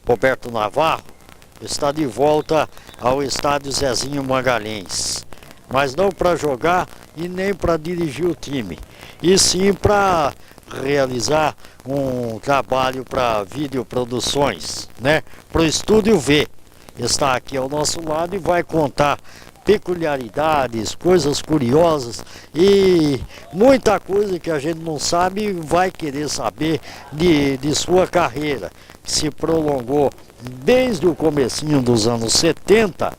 Roberto Navarro está de volta ao estádio Zezinho Magalhães, mas não para jogar e nem para dirigir o time, e sim para realizar um trabalho para videoproduções, né? Para o Estúdio V. Está aqui ao nosso lado e vai contar peculiaridades, coisas curiosas e muita coisa que a gente não sabe e vai querer saber de sua carreira, que se prolongou desde o comecinho dos anos 70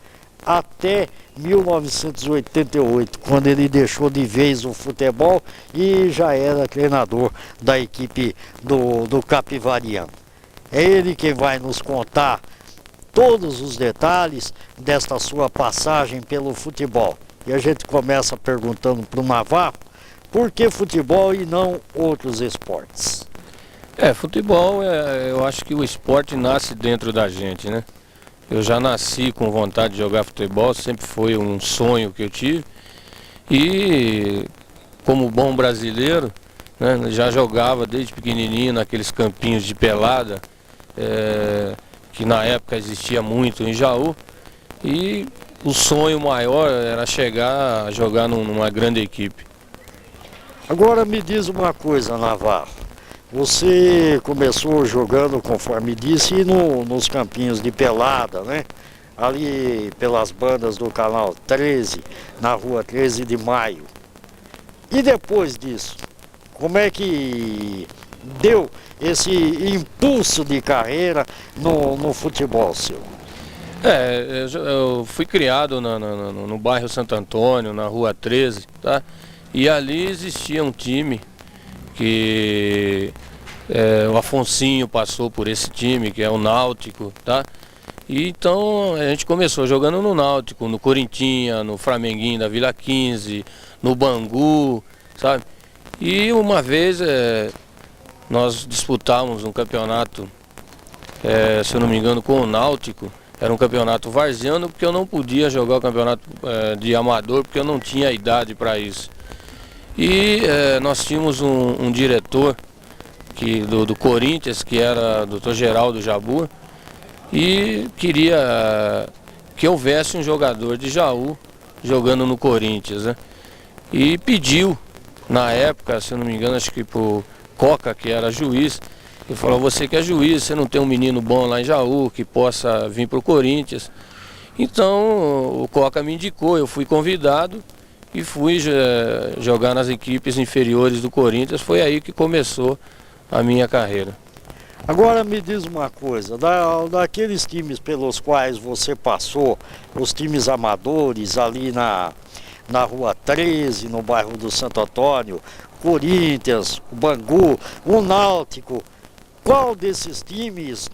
até 1988, quando ele deixou de vez o futebol e já era treinador da equipe do Capivariano. É ele quem vai nos contar todos os detalhes desta sua passagem pelo futebol. E a gente começa perguntando para o Navarro, por que futebol e não outros esportes? Futebol, eu acho que o esporte nasce dentro da gente, né? Eu já nasci com vontade de jogar futebol, sempre foi um sonho que eu tive. E como bom brasileiro, né, já jogava desde pequenininho naqueles campinhos de pelada, que na época existia muito em Jaú. E o sonho maior era chegar a jogar numa grande equipe. Agora me diz uma coisa, Navarro. Você começou jogando, conforme disse, nos campinhos de pelada, né? Ali pelas bandas do Canal 13, na rua 13 de Maio. E depois disso, como é que deu esse impulso de carreira no futebol seu? Eu fui criado no bairro Santo Antônio, na rua 13, tá? E ali existia um time que o Afonsinho passou por esse time, que é o Náutico, tá? E então a gente começou jogando no Náutico, no Corintinha, no Flamenguinho da Vila 15, no Bangu, sabe? E uma vez nós disputamos um campeonato, se eu não me engano, com o Náutico. Era um campeonato varziano, porque eu não podia jogar o campeonato de amador, porque eu não tinha idade para isso. E nós tínhamos um diretor do Corinthians, que era o Dr. Geraldo Jabur, e queria que houvesse um jogador de Jaú jogando no Corinthians, né? E pediu, na época, se eu não me engano, acho que pro Coca, que era juiz, ele falou: você que é juiz, você não tem um menino bom lá em Jaú que possa vir pro Corinthians? Então o Coca me indicou, eu fui convidado e fui jogar nas equipes inferiores do Corinthians. Foi aí que começou a minha carreira. Agora me diz uma coisa, daqueles times pelos quais você passou, os times amadores ali na rua 13, no bairro do Santo Antônio, Corinthians, o Bangu, o Náutico, qual desses times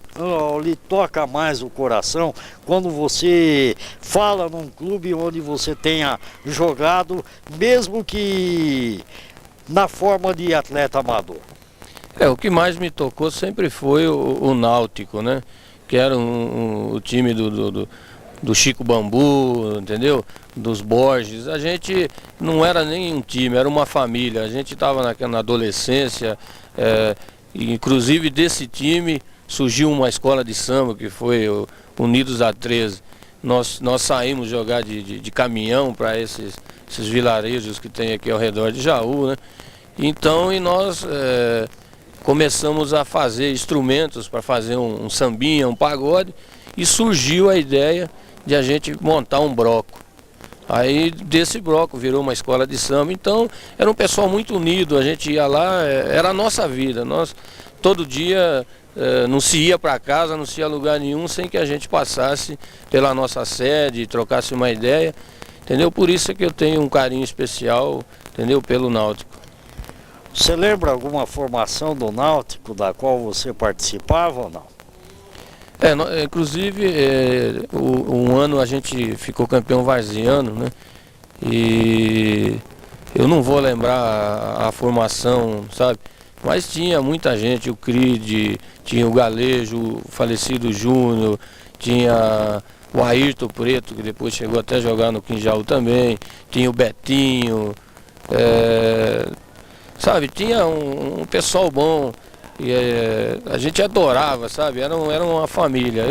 lhe toca mais o coração quando você fala num clube onde você tenha jogado, mesmo que na forma de atleta amador? O que mais me tocou sempre foi o Náutico, né? Que era o time do Chico Bambu, entendeu? Dos Borges. A gente não era nem um time, era uma família. A gente estava na adolescência, inclusive desse time surgiu uma escola de samba, que foi o Unidos da 13. Nós saímos jogar de caminhão para esses vilarejos que tem aqui ao redor de Jaú, né? Então, nós começamos a fazer instrumentos para fazer um sambinha, um pagode, e surgiu a ideia de a gente montar um bloco. Aí desse bloco virou uma escola de samba. Então era um pessoal muito unido, a gente ia lá, era a nossa vida. Nós todo dia não se ia para casa, não se ia a lugar nenhum sem que a gente passasse pela nossa sede, trocasse uma ideia, entendeu? Por isso é que eu tenho um carinho especial, entendeu, pelo Náutico. Você lembra alguma formação do Náutico da qual você participava ou não? Inclusive, um ano a gente ficou campeão varziano, né? E eu não vou lembrar a formação, sabe? Mas tinha muita gente, o Cride, tinha o Galejo, o falecido Júnior, tinha o Ayrton Preto, que depois chegou até a jogar no Quinjaú também, tinha o Betinho, sabe? Tinha um pessoal bom. E a gente adorava, sabe? Era uma família.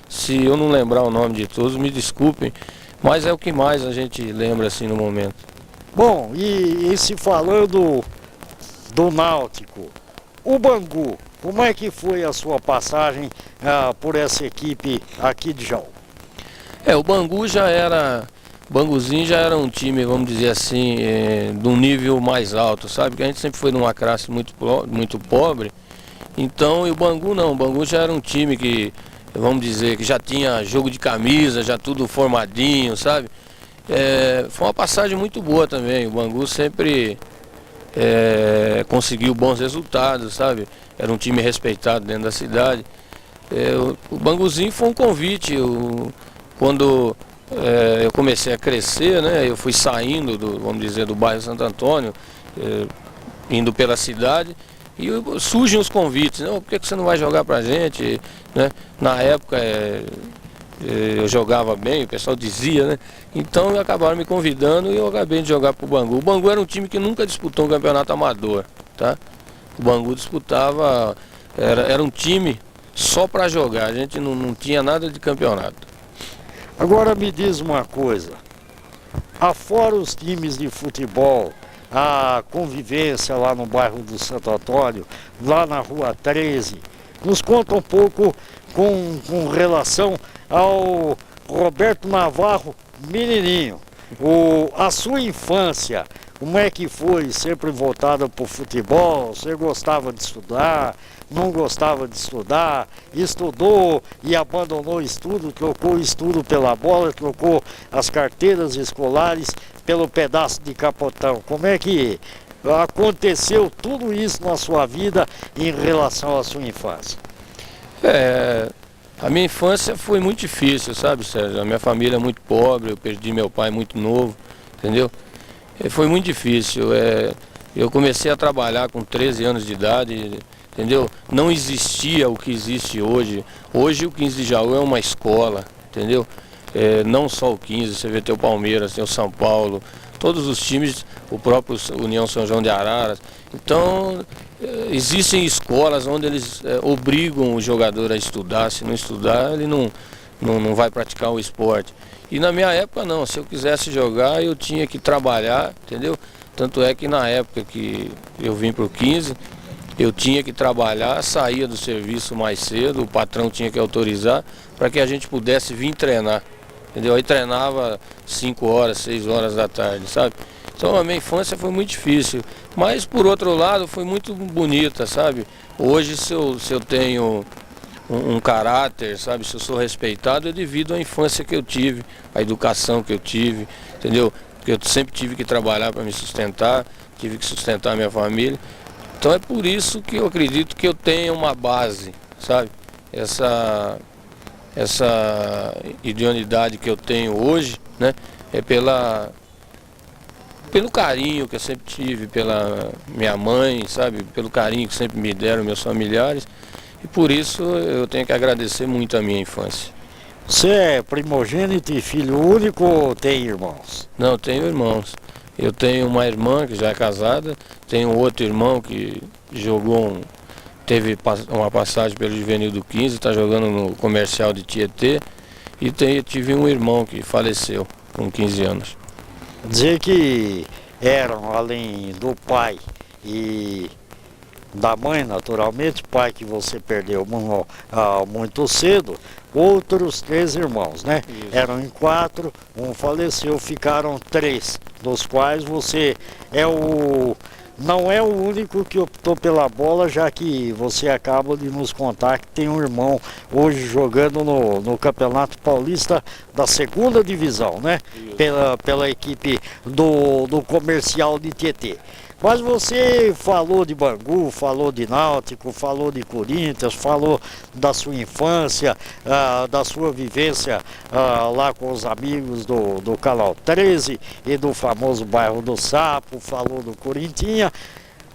Se eu não lembrar o nome de todos, me desculpem, mas é o que mais a gente lembra assim no momento. Bom, e se falando do Náutico, o Bangu, como é que foi a sua passagem por essa equipe aqui de Jaú? O Banguzinho já era um time, vamos dizer assim, de um nível mais alto, sabe? Porque a gente sempre foi numa classe muito pobre. Então, e o Bangu não, o Bangu já era um time que, vamos dizer, que já tinha jogo de camisa, já tudo formadinho, sabe? Foi uma passagem muito boa também, o Bangu sempre conseguiu bons resultados, sabe? Era um time respeitado dentro da cidade. O Banguzinho foi um convite, quando eu comecei a crescer, né? Eu fui saindo, vamos dizer, do bairro Santo Antônio, indo pela cidade. E surgem os convites, né? Por que você não vai jogar pra gente? Né? Na época eu jogava bem, o pessoal dizia, né? Então acabaram me convidando e eu acabei de jogar pro Bangu. O Bangu era um time que nunca disputou um campeonato amador, tá? O Bangu disputava, era um time só para jogar, a gente não tinha nada de campeonato. Agora me diz uma coisa, afora os times de futebol, a convivência lá no bairro do Santo Antônio, lá na Rua 13. Nos conta um pouco com relação ao Roberto Navarro, menininho. A sua infância, como é que foi? Sempre voltada para o futebol? Você gostava de estudar? Não gostava de estudar? Estudou e abandonou o estudo? Trocou o estudo pela bola? Trocou as carteiras escolares pelo pedaço de capotão? Como é que aconteceu tudo isso na sua vida em relação à sua infância? A minha infância foi muito difícil, sabe, Sérgio? A minha família é muito pobre, eu perdi meu pai muito novo, entendeu? Foi muito difícil. Eu comecei a trabalhar com 13 anos de idade, entendeu? Não existia o que existe hoje. Hoje o 15 de Jaú é uma escola, entendeu? Não só o 15, você vê, tem o Palmeiras, tem o São Paulo, todos os times, o próprio União São João de Araras. Então, existem escolas onde eles obrigam o jogador a estudar. Se não estudar, ele não vai praticar o esporte. E na minha época não, se eu quisesse jogar, eu tinha que trabalhar, entendeu? Tanto é que na época que eu vim para o 15, eu tinha que trabalhar, saía do serviço mais cedo, o patrão tinha que autorizar para que a gente pudesse vir treinar, entendeu? Aí treinava 5 horas, 6 horas da tarde, sabe? Então a minha infância foi muito difícil, mas por outro lado foi muito bonita, sabe? Hoje se eu tenho um caráter, sabe? Se eu sou respeitado é devido à infância que eu tive, à educação que eu tive, entendeu? Porque eu sempre tive que trabalhar para me sustentar, tive que sustentar a minha família. Então é por isso que eu acredito que eu tenho uma base, sabe? Essa idoneidade que eu tenho hoje, né? É pelo carinho que eu sempre tive pela minha mãe, sabe? Pelo carinho que sempre me deram meus familiares. E por isso eu tenho que agradecer muito a minha infância. Você é primogênito e filho único ou tem irmãos? Não, tenho irmãos. Eu tenho uma irmã que já é casada, tenho outro irmão que teve uma passagem pelo Juvenil do 15, está jogando no Comercial de Tietê. E tive um irmão que faleceu com 15 anos. Dizer que eram, além do pai e da mãe, naturalmente, pai que você perdeu muito cedo, outros 3 irmãos, né? Isso. Eram em 4, um faleceu, ficaram 3, dos quais você não é o único que optou pela bola, já que você acaba de nos contar que tem um irmão hoje jogando no Campeonato Paulista da 2ª Divisão, né? Pela equipe do Comercial de Tietê. Mas você falou de Bangu, falou de Náutico, falou de Corinthians, falou da sua infância, da sua vivência lá com os amigos do Canal 13 e do famoso bairro do Sapo, falou do Corintinha.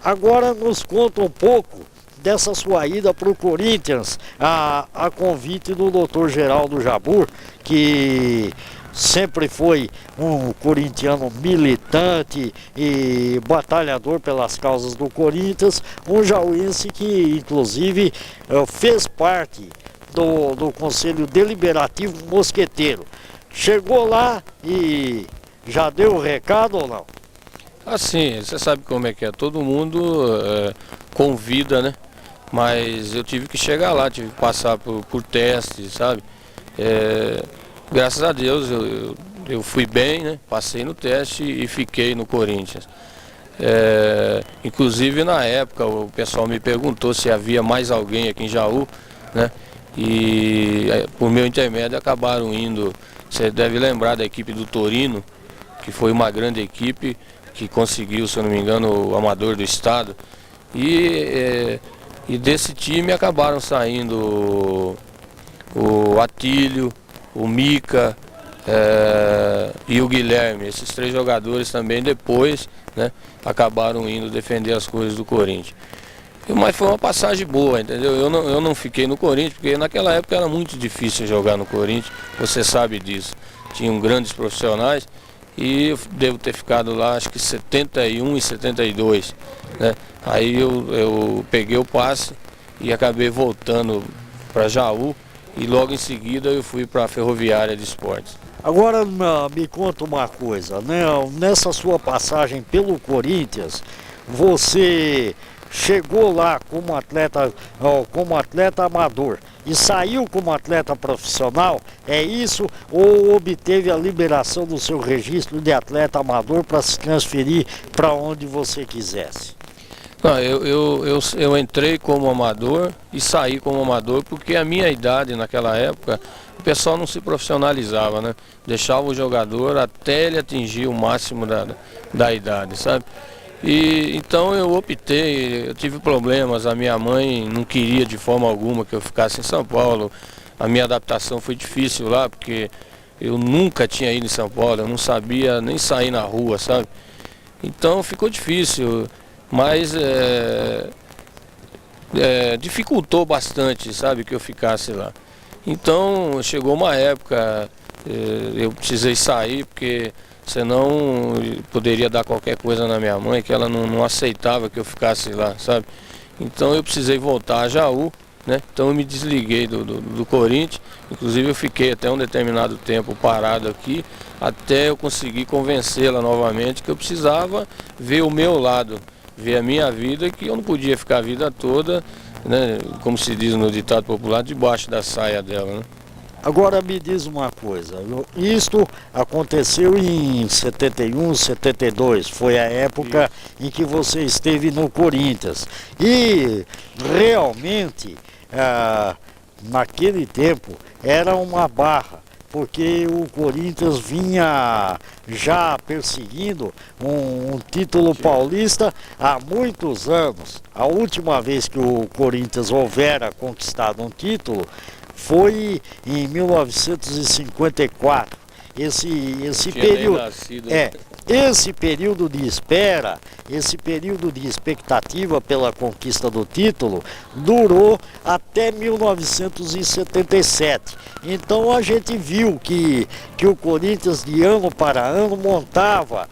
Agora nos conta um pouco dessa sua ida para o Corinthians, a convite do Dr. Geraldo Jabur, que sempre foi um corintiano militante e batalhador pelas causas do Corinthians, um jauense que inclusive fez parte do Conselho Deliberativo Mosqueteiro. Chegou lá e já deu o recado ou não? Assim, você sabe como é que é, todo mundo convida, né? Mas eu tive que chegar lá, tive que passar por testes, sabe? Graças a Deus eu fui bem, né? Passei no teste e fiquei no Corinthians. Inclusive na época o pessoal me perguntou se havia mais alguém aqui em Jaú, né? E por meu intermédio acabaram indo. Você deve lembrar da equipe do Torino, que foi uma grande equipe que conseguiu, se eu não me engano, o amador do estado. E desse time acabaram saindo o Atílio, o Mica e o Guilherme. Esses 3 jogadores também depois, né, acabaram indo defender as cores do Corinthians. Mas foi uma passagem boa, entendeu? Eu não fiquei no Corinthians, porque naquela época era muito difícil jogar no Corinthians, você sabe disso. Tinham grandes profissionais e eu devo ter ficado lá, acho que 71 e 72, né? Aí eu peguei o passe e acabei voltando para Jaú e logo em seguida eu fui para a Ferroviária de Esportes. Agora me conta uma coisa, né? Nessa sua passagem pelo Corinthians, você chegou lá como atleta amador e saiu como atleta profissional, é isso? Ou obteve a liberação do seu registro de atleta amador para se transferir para onde você quisesse? Não, eu entrei como amador e saí como amador porque a minha idade naquela época, o pessoal não se profissionalizava, né? Deixava o jogador até ele atingir o máximo da idade, sabe? E então eu optei, eu tive problemas, a minha mãe não queria de forma alguma que eu ficasse em São Paulo. A minha adaptação foi difícil lá, porque eu nunca tinha ido em São Paulo, eu não sabia nem sair na rua, sabe? Então ficou difícil, mas dificultou bastante, sabe, que eu ficasse lá. Então chegou uma época, eu precisei sair, porque senão poderia dar qualquer coisa na minha mãe, que ela não aceitava que eu ficasse lá, sabe? Então eu precisei voltar a Jaú, né? Então eu me desliguei do Corinthians, inclusive eu fiquei até um determinado tempo parado aqui, até eu conseguir convencê-la novamente que eu precisava ver o meu lado, ver a minha vida, que eu não podia ficar a vida toda, né? Como se diz no ditado popular, debaixo da saia dela, né? Agora me diz uma coisa, isto aconteceu em 71, 72, foi a época em que você esteve no Corinthians. E realmente, naquele tempo, era uma barra, porque o Corinthians vinha já perseguindo um título paulista há muitos anos. A última vez que o Corinthians houvera conquistado um título foi em 1954. Esse período, esse período de espera, esse período de expectativa pela conquista do título durou até 1977. Então a gente viu que o Corinthians de ano para ano montava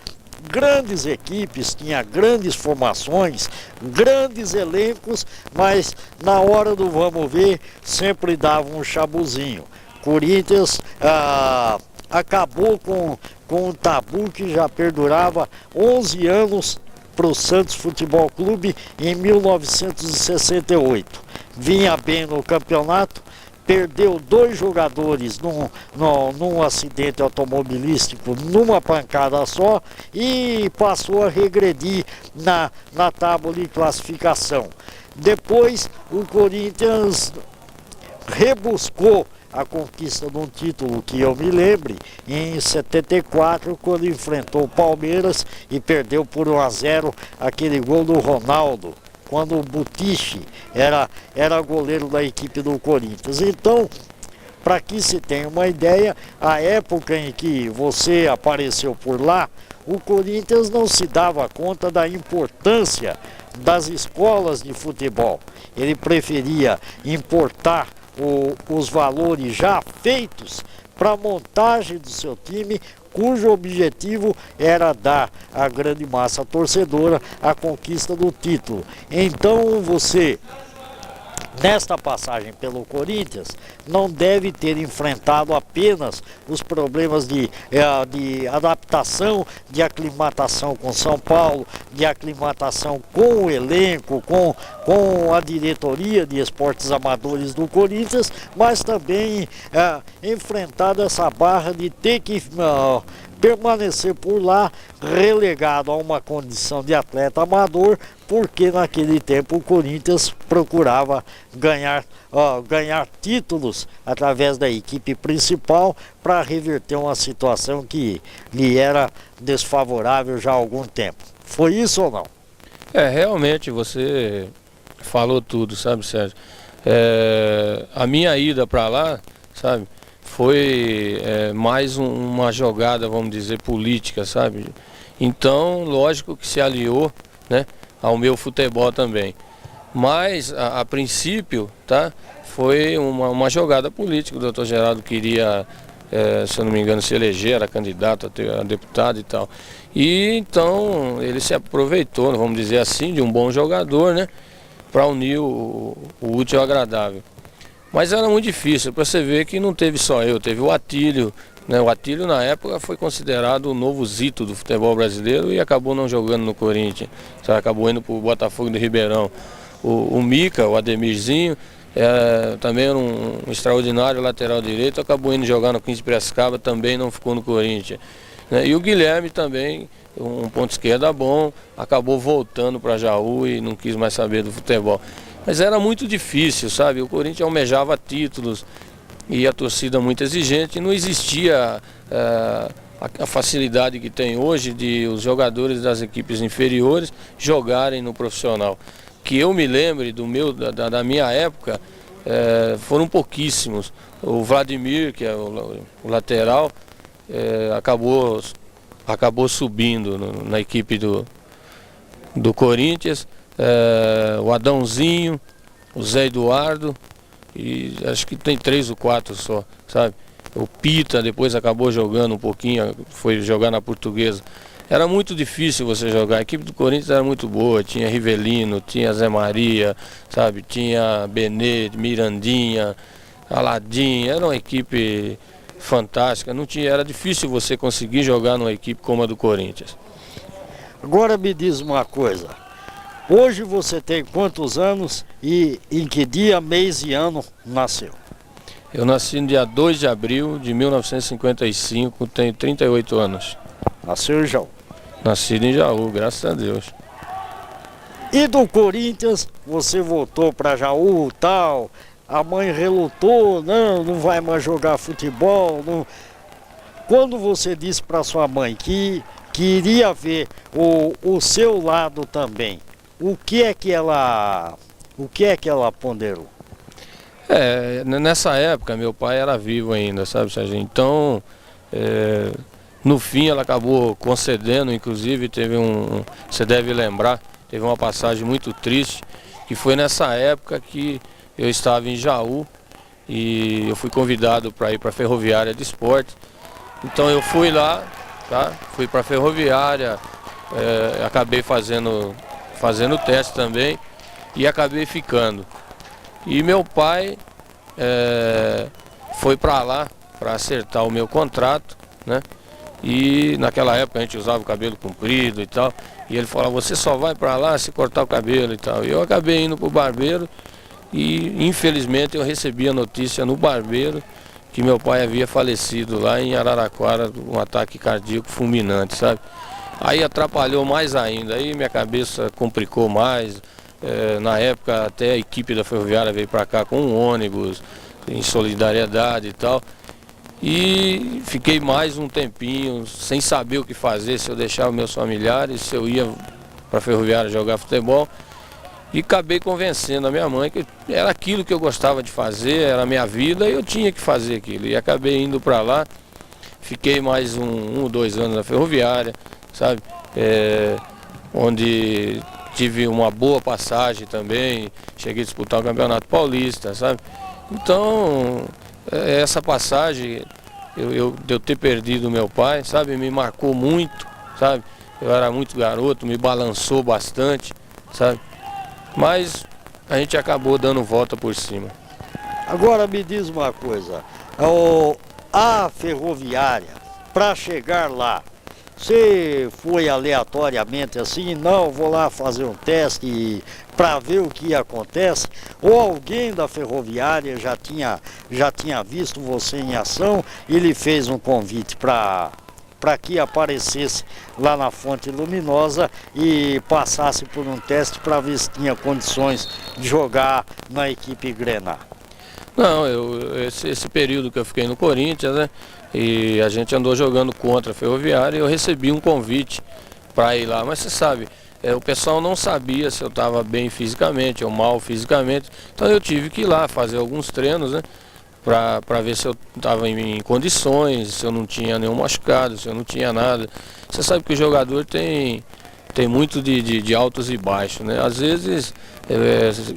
grandes equipes, tinha grandes formações, grandes elencos, mas na hora do vamos ver sempre dava um chabuzinho. Corinthians acabou com um tabu que já perdurava 11 anos para o Santos Futebol Clube em 1968. Vinha bem no campeonato, perdeu 2 jogadores num acidente automobilístico, numa pancada só, e passou a regredir na tábua de classificação. Depois o Corinthians rebuscou a conquista de um título que eu me lembre em 74, quando enfrentou o Palmeiras e perdeu por 1-0 aquele gol do Ronaldo, quando o Butiche era goleiro da equipe do Corinthians. Então, para que se tenha uma ideia, a época em que você apareceu por lá, o Corinthians não se dava conta da importância das escolas de futebol. Ele preferia importar os valores já feitos para a montagem do seu time, cujo objetivo era dar à grande massa torcedora a conquista do título. Então você, nesta passagem pelo Corinthians, não deve ter enfrentado apenas os problemas de adaptação, de aclimatação com São Paulo, de aclimatação com o elenco, com a diretoria de esportes amadores do Corinthians, mas também enfrentado essa barra de ter que permanecer por lá, relegado a uma condição de atleta amador, porque naquele tempo o Corinthians procurava ganhar títulos através da equipe principal para reverter uma situação que lhe era desfavorável já há algum tempo. Foi isso ou não? Realmente você falou tudo, sabe, Sérgio? A minha ida para lá, sabe, foi mais uma jogada, vamos dizer, política, sabe? Então, lógico que se aliou, né, ao meu futebol também. Mas, a princípio, tá, foi uma jogada política. O Dr. Geraldo queria, se eu não me engano, se eleger, era candidato a deputado e tal. E então ele se aproveitou, vamos dizer assim, de um bom jogador, né, para unir o útil ao agradável. Mas era muito difícil, para você ver que não teve só eu, teve o Atílio, né? O Atílio na época foi considerado o novo Zito do futebol brasileiro e acabou não jogando no Corinthians, acabou indo para o Botafogo de Ribeirão. O Mica, o Ademirzinho, também era um extraordinário lateral direito, acabou indo jogar no 15 Piracicaba, também não ficou no Corinthians. Né? E o Guilherme também, um ponto esquerda bom, acabou voltando para Jaú e não quis mais saber do futebol. Mas era muito difícil, sabe? O Corinthians almejava títulos e a torcida muito exigente. E não existia a facilidade que tem hoje de os jogadores das equipes inferiores jogarem no profissional. Que eu me lembre da minha época, foram pouquíssimos. O Vladimir, que é o lateral, acabou subindo na equipe do Corinthians. O Adãozinho, o Zé Eduardo, e acho que tem 3 ou 4 só, sabe? O Pita depois acabou jogando um pouquinho, foi jogar na Portuguesa. Era muito difícil você jogar, a equipe do Corinthians era muito boa, tinha Rivelino, tinha Zé Maria, sabe? Tinha Benê, Mirandinha, Aladim, era uma equipe fantástica, era difícil você conseguir jogar numa equipe como a do Corinthians. Agora me diz uma coisa. Hoje você tem quantos anos e em que dia, mês e ano nasceu? Eu nasci no dia 2 de abril de 1955, tenho 38 anos. Nasceu em Jaú? Nascido em Jaú, graças a Deus. E do Corinthians, você voltou para Jaú e tal, a mãe relutou, não vai mais jogar futebol. Não. Quando você disse para sua mãe que iria ver o seu lado também, o que é que ela ponderou? Nessa época meu pai era vivo ainda, sabe, Sérgio? Então, no fim ela acabou concedendo, inclusive você deve lembrar, teve uma passagem muito triste, que foi nessa época que eu estava em Jaú e eu fui convidado para ir para a Ferroviária de Esporte. Então eu fui lá, tá? Fui para a Ferroviária, acabei fazendo o teste também e acabei ficando. E meu pai foi para lá para acertar o meu contrato, né? E naquela época a gente usava o cabelo comprido e tal. E ele falou, você só vai para lá se cortar o cabelo e tal. E eu acabei indo para o barbeiro e infelizmente eu recebi a notícia no barbeiro que meu pai havia falecido lá em Araraquara, um ataque cardíaco fulminante, sabe? Aí atrapalhou mais ainda, aí minha cabeça complicou mais. Na época até a equipe da Ferroviária veio para cá com um ônibus, em solidariedade e tal. E fiquei mais um tempinho sem saber o que fazer, se eu deixava meus familiares, se eu ia para a Ferroviária jogar futebol. E acabei convencendo a minha mãe que era aquilo que eu gostava de fazer, era a minha vida e eu tinha que fazer aquilo. E acabei indo para lá, fiquei mais um ou 2 anos na Ferroviária, sabe? Onde tive uma boa passagem também, cheguei a disputar o Campeonato Paulista, sabe? Então, essa passagem de eu ter perdido meu pai, sabe? Me marcou muito, sabe? Eu era muito garoto, me balançou bastante, sabe? Mas a gente acabou dando volta por cima. Agora me diz uma coisa, a Ferroviária, para chegar lá, você foi aleatoriamente assim, não, vou lá fazer um teste para ver o que acontece? Ou alguém da Ferroviária já tinha visto você em ação e lhe fez um convite para que aparecesse lá na Fonte Luminosa e passasse por um teste para ver se tinha condições de jogar na equipe Grená? Não, esse período que eu fiquei no Corinthians, né? E a gente andou jogando contra a Ferroviária e eu recebi um convite para ir lá. Mas você sabe, o pessoal não sabia se eu estava bem fisicamente ou mal fisicamente. Então eu tive que ir lá fazer alguns treinos, né? Para ver se eu estava em condições, se eu não tinha nenhum machucado, se eu não tinha nada. Você sabe que o jogador tem muito de altos e baixos, né? Às vezes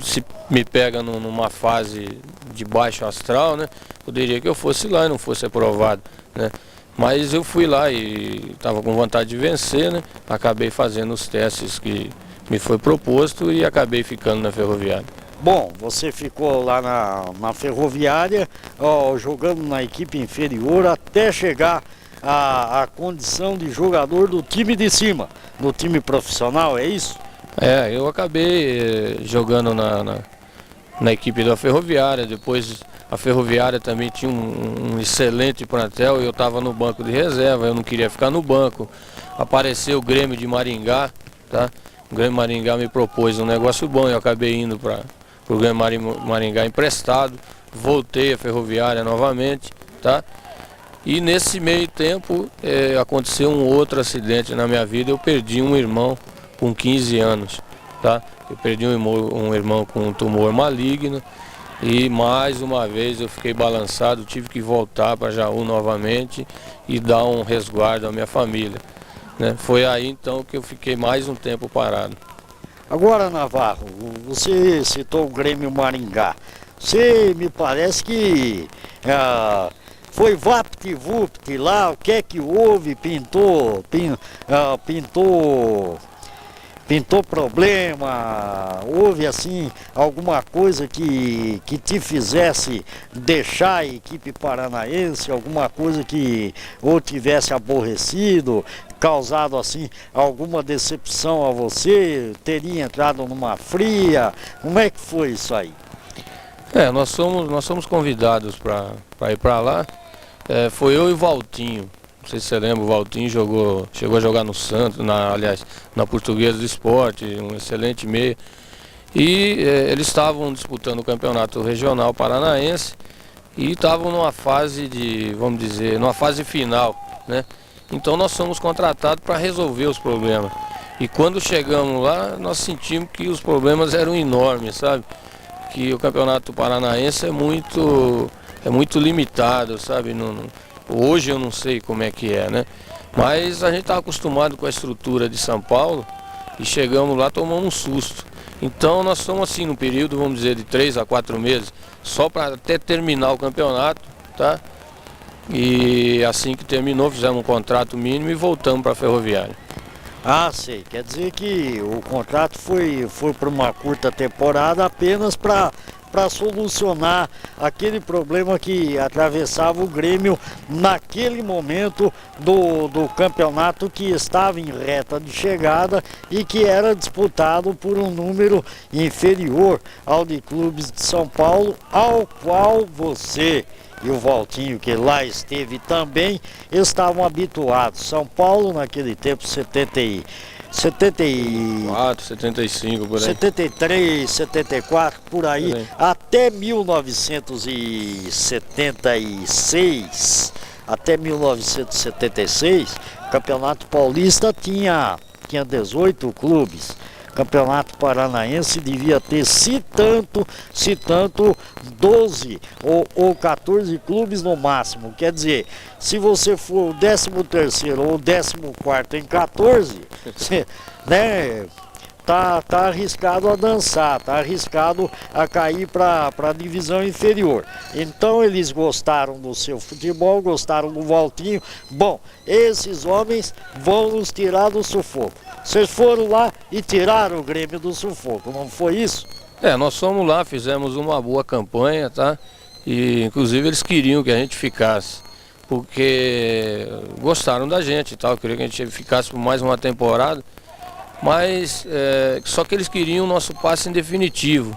se me pega numa fase de baixo astral, né? Poderia que eu fosse lá e não fosse aprovado, né? Mas eu fui lá e estava com vontade de vencer, né? Acabei fazendo os testes que me foi proposto e acabei ficando na Ferroviária. Bom, você ficou lá na Ferroviária, ó, jogando na equipe inferior até chegar à condição de jogador do time de cima, do time profissional, é isso? Eu acabei jogando na equipe da Ferroviária. Depois a Ferroviária também tinha um excelente plantel e eu estava no banco de reserva, eu não queria ficar no banco. Apareceu o Grêmio de Maringá, tá? O Grêmio de Maringá me propôs um negócio bom e eu acabei indo para o Grêmio Maringá emprestado. Voltei à Ferroviária novamente, tá? E nesse meio tempo aconteceu um outro acidente na minha vida. Eu perdi um irmão com 15 anos, tá? Eu perdi um irmão com um tumor maligno e mais uma vez eu fiquei balançado, tive que voltar para Jaú novamente e dar um resguardo à minha família, né? Foi aí então que eu fiquei mais um tempo parado. Agora, Navarro, você citou o Grêmio Maringá. Você me parece que foi vapt-vupt lá, o que é que houve, pintou problema, houve assim alguma coisa que te fizesse deixar a equipe paranaense, alguma coisa que ou tivesse aborrecido, causado assim alguma decepção a você, teria entrado numa fria, como é que foi isso aí? Nós somos convidados para ir para lá. Foi eu e o Valtinho. Não sei se você lembra, o Valtinho chegou a jogar no Santos, na Portuguesa do Esporte, um excelente meia. E eles estavam disputando o campeonato regional paranaense e estavam numa fase vamos dizer, numa fase final, né? Então nós fomos contratados para resolver os problemas. E quando chegamos lá, nós sentimos que os problemas eram enormes, sabe? Que o campeonato paranaense é muito limitado, sabe? Hoje eu não sei como é que é, né? Mas a gente está acostumado com a estrutura de São Paulo e chegamos lá, tomamos um susto. Então nós estamos assim num período, vamos dizer, de 3 a 4 meses, só para até terminar o campeonato, tá? E assim que terminou, fizemos um contrato mínimo e voltamos para a Ferroviária. Ah, sei. Quer dizer que o contrato foi para uma curta temporada apenas para solucionar aquele problema que atravessava o Grêmio naquele momento do campeonato que estava em reta de chegada e que era disputado por um número inferior ao de clubes de São Paulo, ao qual você e o Valtinho, que lá esteve também, estavam habituados. São Paulo naquele tempo, 74, 75, por aí. 73, 74, por aí, até 1976, o Campeonato Paulista tinha 18 clubes. Campeonato Paranaense devia ter, se tanto, 12 ou 14 clubes no máximo. Quer dizer, se você for o 13º ou o 14º em 14, né, tá arriscado a dançar, tá arriscado a cair para a divisão inferior. Então eles gostaram do seu futebol, gostaram do Valtinho. Bom, esses homens vão nos tirar do sufoco. Vocês foram lá e tiraram o Grêmio do sufoco, não foi isso? Nós fomos lá, fizemos uma boa campanha, tá? E inclusive eles queriam que a gente ficasse, porque gostaram da gente e tal, queriam que a gente ficasse por mais uma temporada, mas só que eles queriam o nosso passe em definitivo.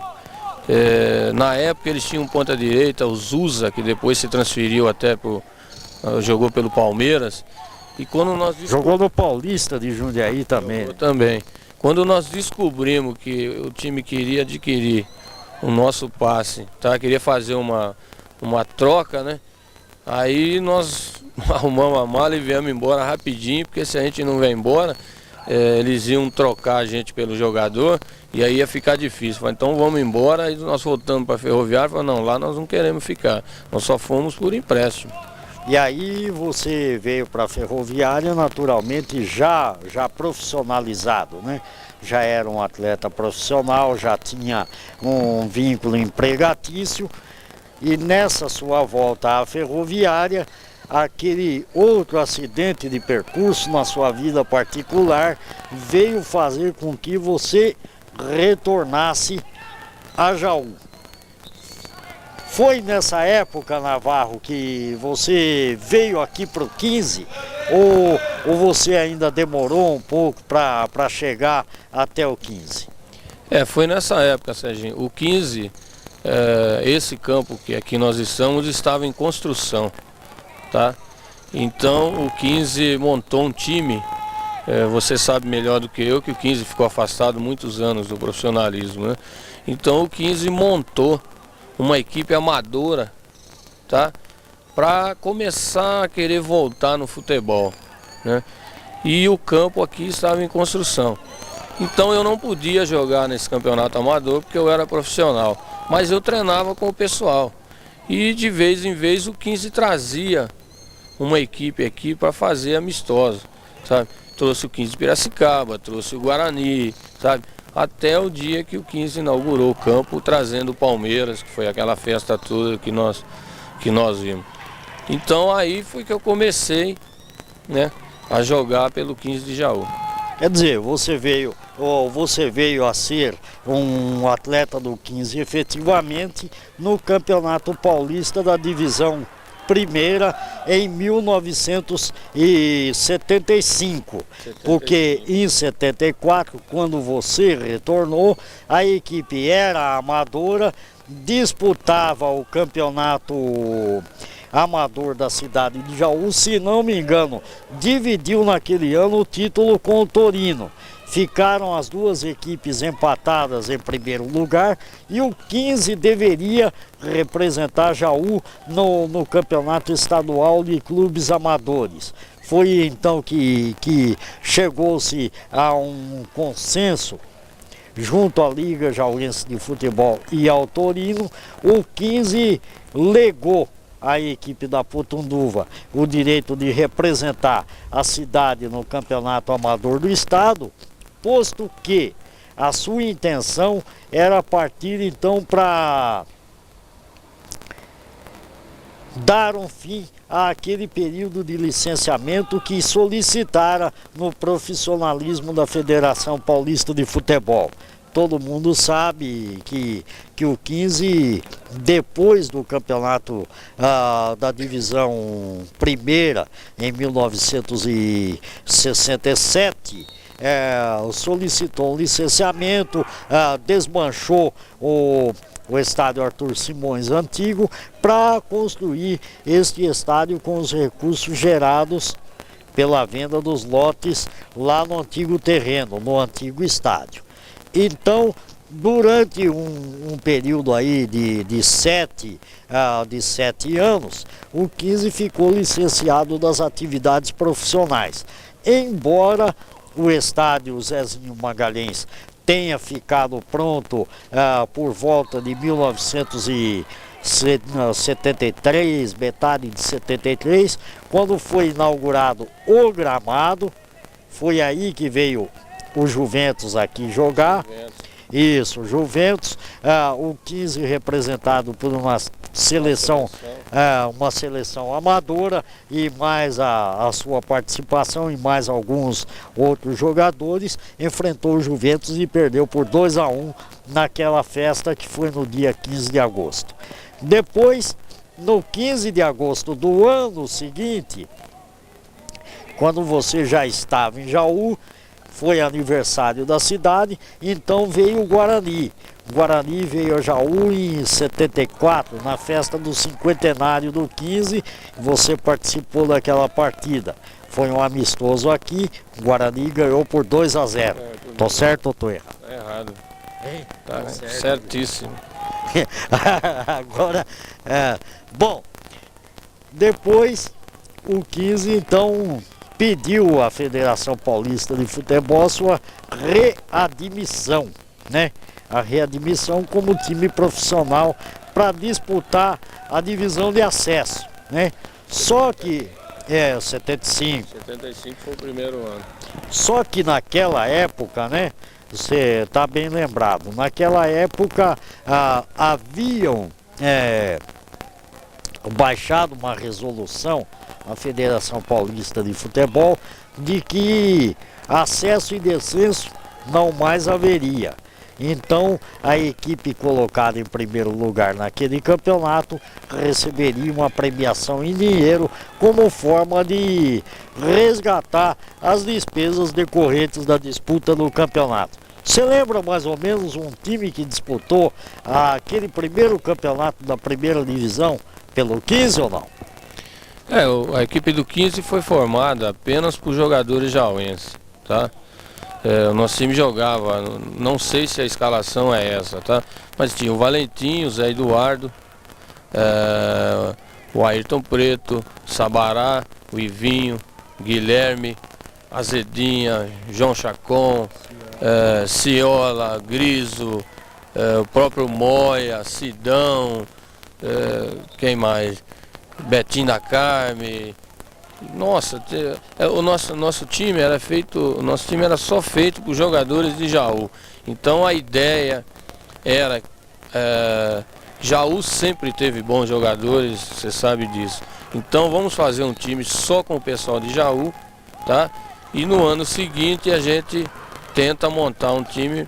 Na época eles tinham ponta direita, o Zusa, que depois se transferiu jogou pelo Palmeiras. E quando nós jogou no Paulista de Jundiaí também. Jogou também. Quando nós descobrimos que o time queria adquirir o nosso passe, tá? Queria fazer uma troca, né? Aí nós arrumamos a mala e viemos embora rapidinho, porque se a gente não vier embora, eles iam trocar a gente pelo jogador e aí ia ficar difícil. Falei, então vamos embora. Aí nós voltamos para a Ferroviária, falamos, não, lá nós não queremos ficar, nós só fomos por empréstimo. E aí você veio para a Ferroviária, naturalmente, já profissionalizado, né? Já era um atleta profissional, já tinha um vínculo empregatício. E nessa sua volta à Ferroviária, aquele outro acidente de percurso na sua vida particular veio fazer com que você retornasse a Jaú. Foi nessa época, Navarro, que você veio aqui para o 15 ou você ainda demorou um pouco para chegar até o 15? Foi nessa época, Serginho. O 15, esse campo que aqui nós estava em construção, tá? Então o 15 montou um time, você sabe melhor do que eu que o 15 ficou afastado muitos anos do profissionalismo, né? Então o 15 montou uma equipe amadora, tá? Para começar a querer voltar no futebol, né? E o campo aqui estava em construção. Então eu não podia jogar nesse campeonato amador porque eu era profissional, mas eu treinava com o pessoal. E de vez em vez o 15 trazia uma equipe aqui para fazer amistosa, sabe? Trouxe o 15 de Piracicaba, trouxe o Guarani, sabe? Até o dia que o 15 inaugurou o campo, trazendo o Palmeiras, que foi aquela festa toda que nós vimos. Então aí foi que eu comecei, né, a jogar pelo 15 de Jaú. Quer dizer, você veio a ser um atleta do 15 efetivamente no Campeonato Paulista da Divisão Primeira em 1975, porque em 74, quando você retornou, a equipe era amadora, disputava o campeonato amador da cidade de Jaú, se não me engano, dividiu naquele ano o título com o Torino. Ficaram as duas equipes empatadas em primeiro lugar e o 15 deveria representar Jaú no campeonato estadual de clubes amadores. Foi então que chegou-se a um consenso junto à Liga Jauense de Futebol e ao Torino. O 15 legou à equipe da Putunduva o direito de representar a cidade no campeonato amador do estado, posto que a sua intenção era partir então para dar um fim àquele período de licenciamento que solicitara no profissionalismo da Federação Paulista de Futebol. Todo mundo sabe que o 15, depois do campeonato da divisão primeira, em 1967, solicitou um licenciamento, desmanchou o estádio Arthur Simões antigo para construir este estádio com os recursos gerados pela venda dos lotes lá no antigo terreno, no antigo estádio. Então, durante um período aí de 7 anos, o 15 ficou licenciado das atividades profissionais. Embora o estádio Zezinho Magalhães tenha ficado pronto por volta de 1973, metade de 73, quando foi inaugurado o gramado, foi aí que veio o Juventus aqui jogar. Isso, Juventus, o 15 representado por uma seleção amadora e mais a sua participação e mais alguns outros jogadores, enfrentou o Juventus e perdeu por 2-1 naquela festa que foi no dia 15 de agosto. Depois, no 15 de agosto do ano seguinte, quando você já estava em Jaú, foi aniversário da cidade, então veio o Guarani. O Guarani veio a Jaú em 74, na festa do cinquentenário do 15, você participou daquela partida. Foi um amistoso aqui, o Guarani ganhou por 2-0. Tô certo ou tô errado? Tá errado. Tá certíssimo. Agora, bom, depois o 15 então pediu à Federação Paulista de Futebol sua readmissão, né? A readmissão como time profissional para disputar a divisão de acesso, né? Só que 75 foi o primeiro ano. Só que naquela época, né? Você está bem lembrado. Naquela época haviam baixado uma resolução a Federação Paulista de Futebol de que acesso e descenso não mais haveria. Então a equipe colocada em primeiro lugar naquele campeonato receberia uma premiação em dinheiro como forma de resgatar as despesas decorrentes da disputa do campeonato. Você lembra mais ou menos um time que disputou aquele primeiro campeonato da primeira divisão pelo 15 ou não? A equipe do 15 foi formada apenas por jogadores jauenses, tá? O nosso time jogava, não sei se a escalação é essa, tá? Mas tinha o Valentim, o Zé Eduardo, o Ayrton Preto, Sabará, o Ivinho, Guilherme, Azedinha, João Chacon, Ciola, Griso, o próprio Moia, Sidão, quem mais? Betinho da Carme. Nossa, o nosso time era só feito por jogadores de Jaú. Então a ideia era, Jaú sempre teve bons jogadores, você sabe disso. Então vamos fazer um time só com o pessoal de Jaú, tá? E no ano seguinte a gente tenta montar um time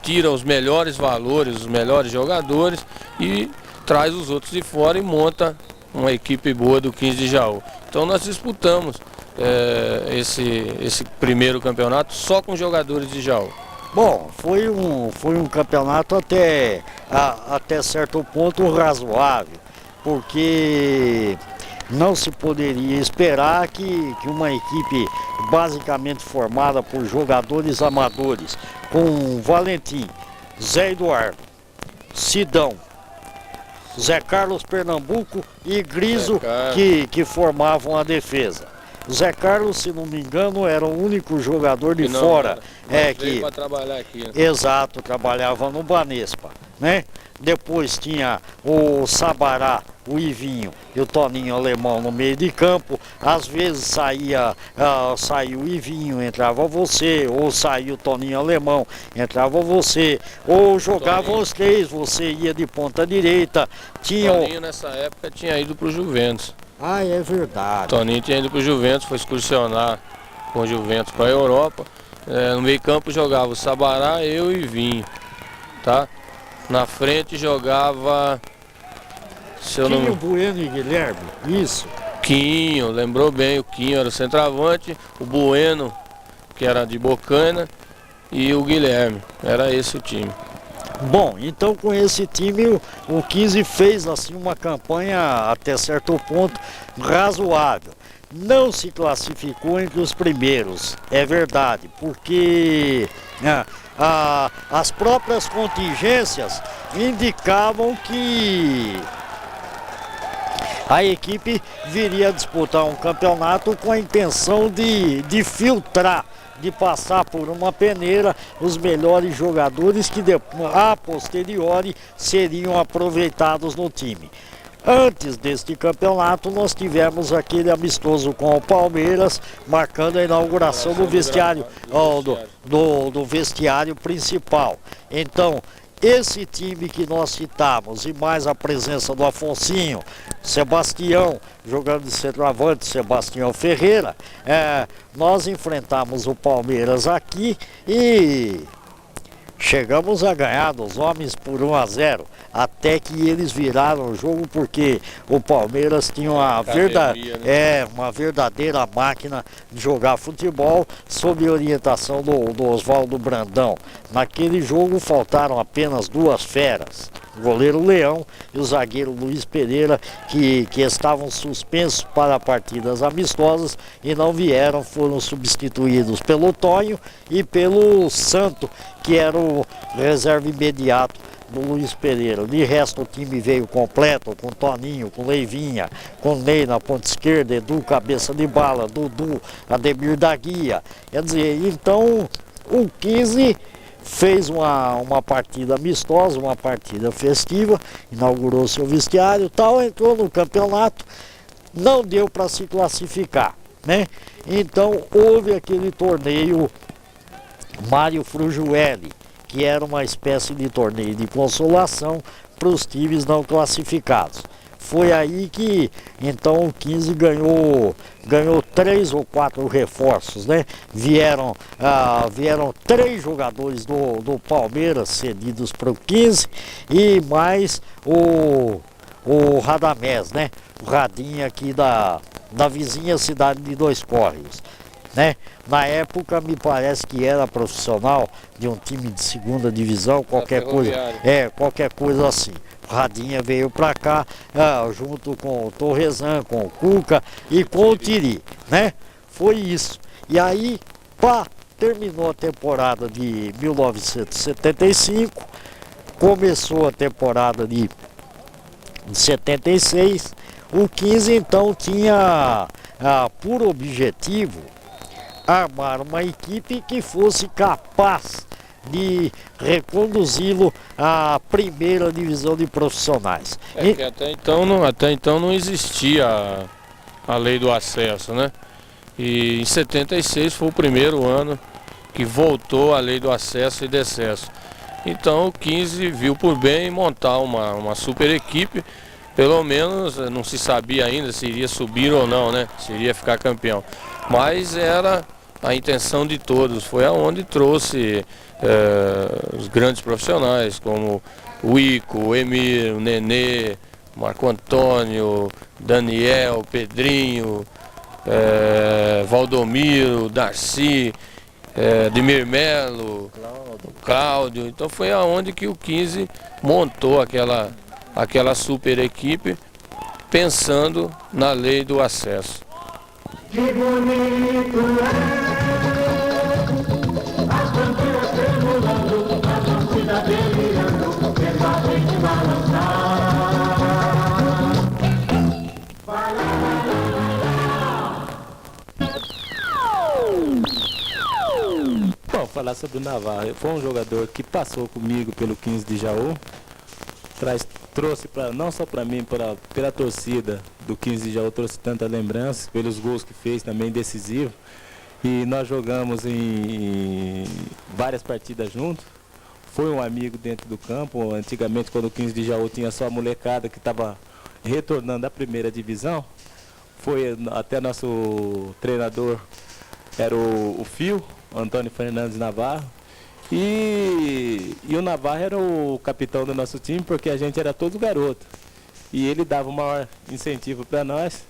tira os melhores valores, os melhores jogadores e traz os outros de fora e monta uma equipe boa do 15 de Jaú. Então nós disputamos esse primeiro campeonato só com jogadores de Jaú. Bom, foi um campeonato até certo ponto razoável, porque não se poderia esperar que uma equipe basicamente formada por jogadores amadores, com Valentim, Zé Eduardo, Sidão, Zé Carlos Pernambuco e Griso que formavam a defesa. O Zé Carlos, se não me engano, era o único jogador de fora que para trabalhar aqui, né? Exato, trabalhava no Banespa, né? Depois tinha o Sabará, o Ivinho e o Toninho Alemão no meio de campo. Às vezes saía o Ivinho, entrava você, ou saía o Toninho Alemão, entrava você, ou jogavam os três, você ia de ponta direita. Tinha Toninho nessa época tinha ido para o Juventus. Ah, é verdade. Toninho tinha ido para o Juventus, foi excursionar com o Juventus para a Europa. No meio campo jogava o Sabará, eu e o Ivinho, tá? Na frente jogava... Quinho, Bueno e Guilherme, isso. Quinho, lembrou bem, o Quinho era o centroavante, o Bueno, que era de Bocana, e o Guilherme, era esse o time. Bom, então com esse time o 15 fez assim uma campanha até certo ponto razoável. Não se classificou entre os primeiros, é verdade, porque as próprias contingências indicavam que a equipe viria a disputar um campeonato com a intenção de filtrar, de passar por uma peneira os melhores jogadores que a posteriori seriam aproveitados no time. Antes deste campeonato, nós tivemos aquele amistoso com o Palmeiras, marcando a inauguração do vestiário, do vestiário principal. Então, esse time que nós citamos, e mais a presença do Afonsinho, Sebastião, jogando de centroavante, Sebastião Ferreira, nós enfrentamos o Palmeiras aqui e chegamos a ganhar dos homens por 1-0, até que eles viraram o jogo, porque o Palmeiras tinha uma verdadeira máquina de jogar futebol, sob orientação do Oswaldo Brandão. Naquele jogo faltaram apenas duas feras, o goleiro Leão e o zagueiro Luiz Pereira, que estavam suspensos para partidas amistosas e não vieram, foram substituídos pelo Tonho e pelo Santo, que era o reserva imediato do Luiz Pereira. De resto, o time veio completo, com Toninho, com Leivinha, com Ney na ponta esquerda, Edu cabeça de bala, Dudu, Ademir da Guia. Quer dizer, então o 15 fez uma partida amistosa, uma partida festiva, inaugurou seu vestiário e tal, entrou no campeonato, não deu para se classificar, né? Então houve aquele torneio Mário Frujueli, que era uma espécie de torneio de consolação para os times não classificados. Foi aí que então o 15 ganhou 3 ou 4 reforços, né? Vieram 3 jogadores do Palmeiras cedidos para o 15 e mais o Radamés, né? O Radinha aqui da vizinha cidade de Dois Córregos, né? Na época me parece que era profissional de um time de segunda divisão, qualquer coisa assim. O Radinha veio para cá junto com o Torrezan, com o Cuca e com o Tiri, né? Foi isso. E aí, terminou a temporada de 1975, começou a temporada de 76. O 15 então tinha por objetivo armar uma equipe que fosse capaz de reconduzi-lo à primeira divisão de profissionais. Que até então não existia a lei do acesso, né? E em 76 foi o primeiro ano que voltou a lei do acesso e decesso. Então o 15 viu por bem montar uma super equipe. Pelo menos não se sabia ainda se iria subir ou não, né? Se iria ficar campeão. Mas era a intenção de todos. Foi aonde trouxe os grandes profissionais, como o Ico, o Emir, o Nenê, Marco Antônio, Daniel, Pedrinho, Valdomiro, Darcy, Ademir Melo, Cláudio. Então foi aonde que o 15 montou aquela super equipe, pensando na lei do acesso. Que bonito as bandeiras tremulando, a torcida delirando, pesadamente balançar. Bom, falar sobre o Navarro, foi um jogador que passou comigo pelo 15 de Jaú, trouxe não só para mim, pela torcida do 15 de Jaú, trouxe tanta lembrança, pelos gols que fez também decisivo. E nós jogamos em várias partidas juntos. Foi um amigo dentro do campo. Antigamente, quando o 15 de Jaú tinha só a molecada que estava retornando à primeira divisão, foi até nosso treinador, era o Fio, Antônio Fernandes Navarro. E o Navarro era o capitão do nosso time, porque a gente era todo garoto. E ele dava o maior incentivo para nós,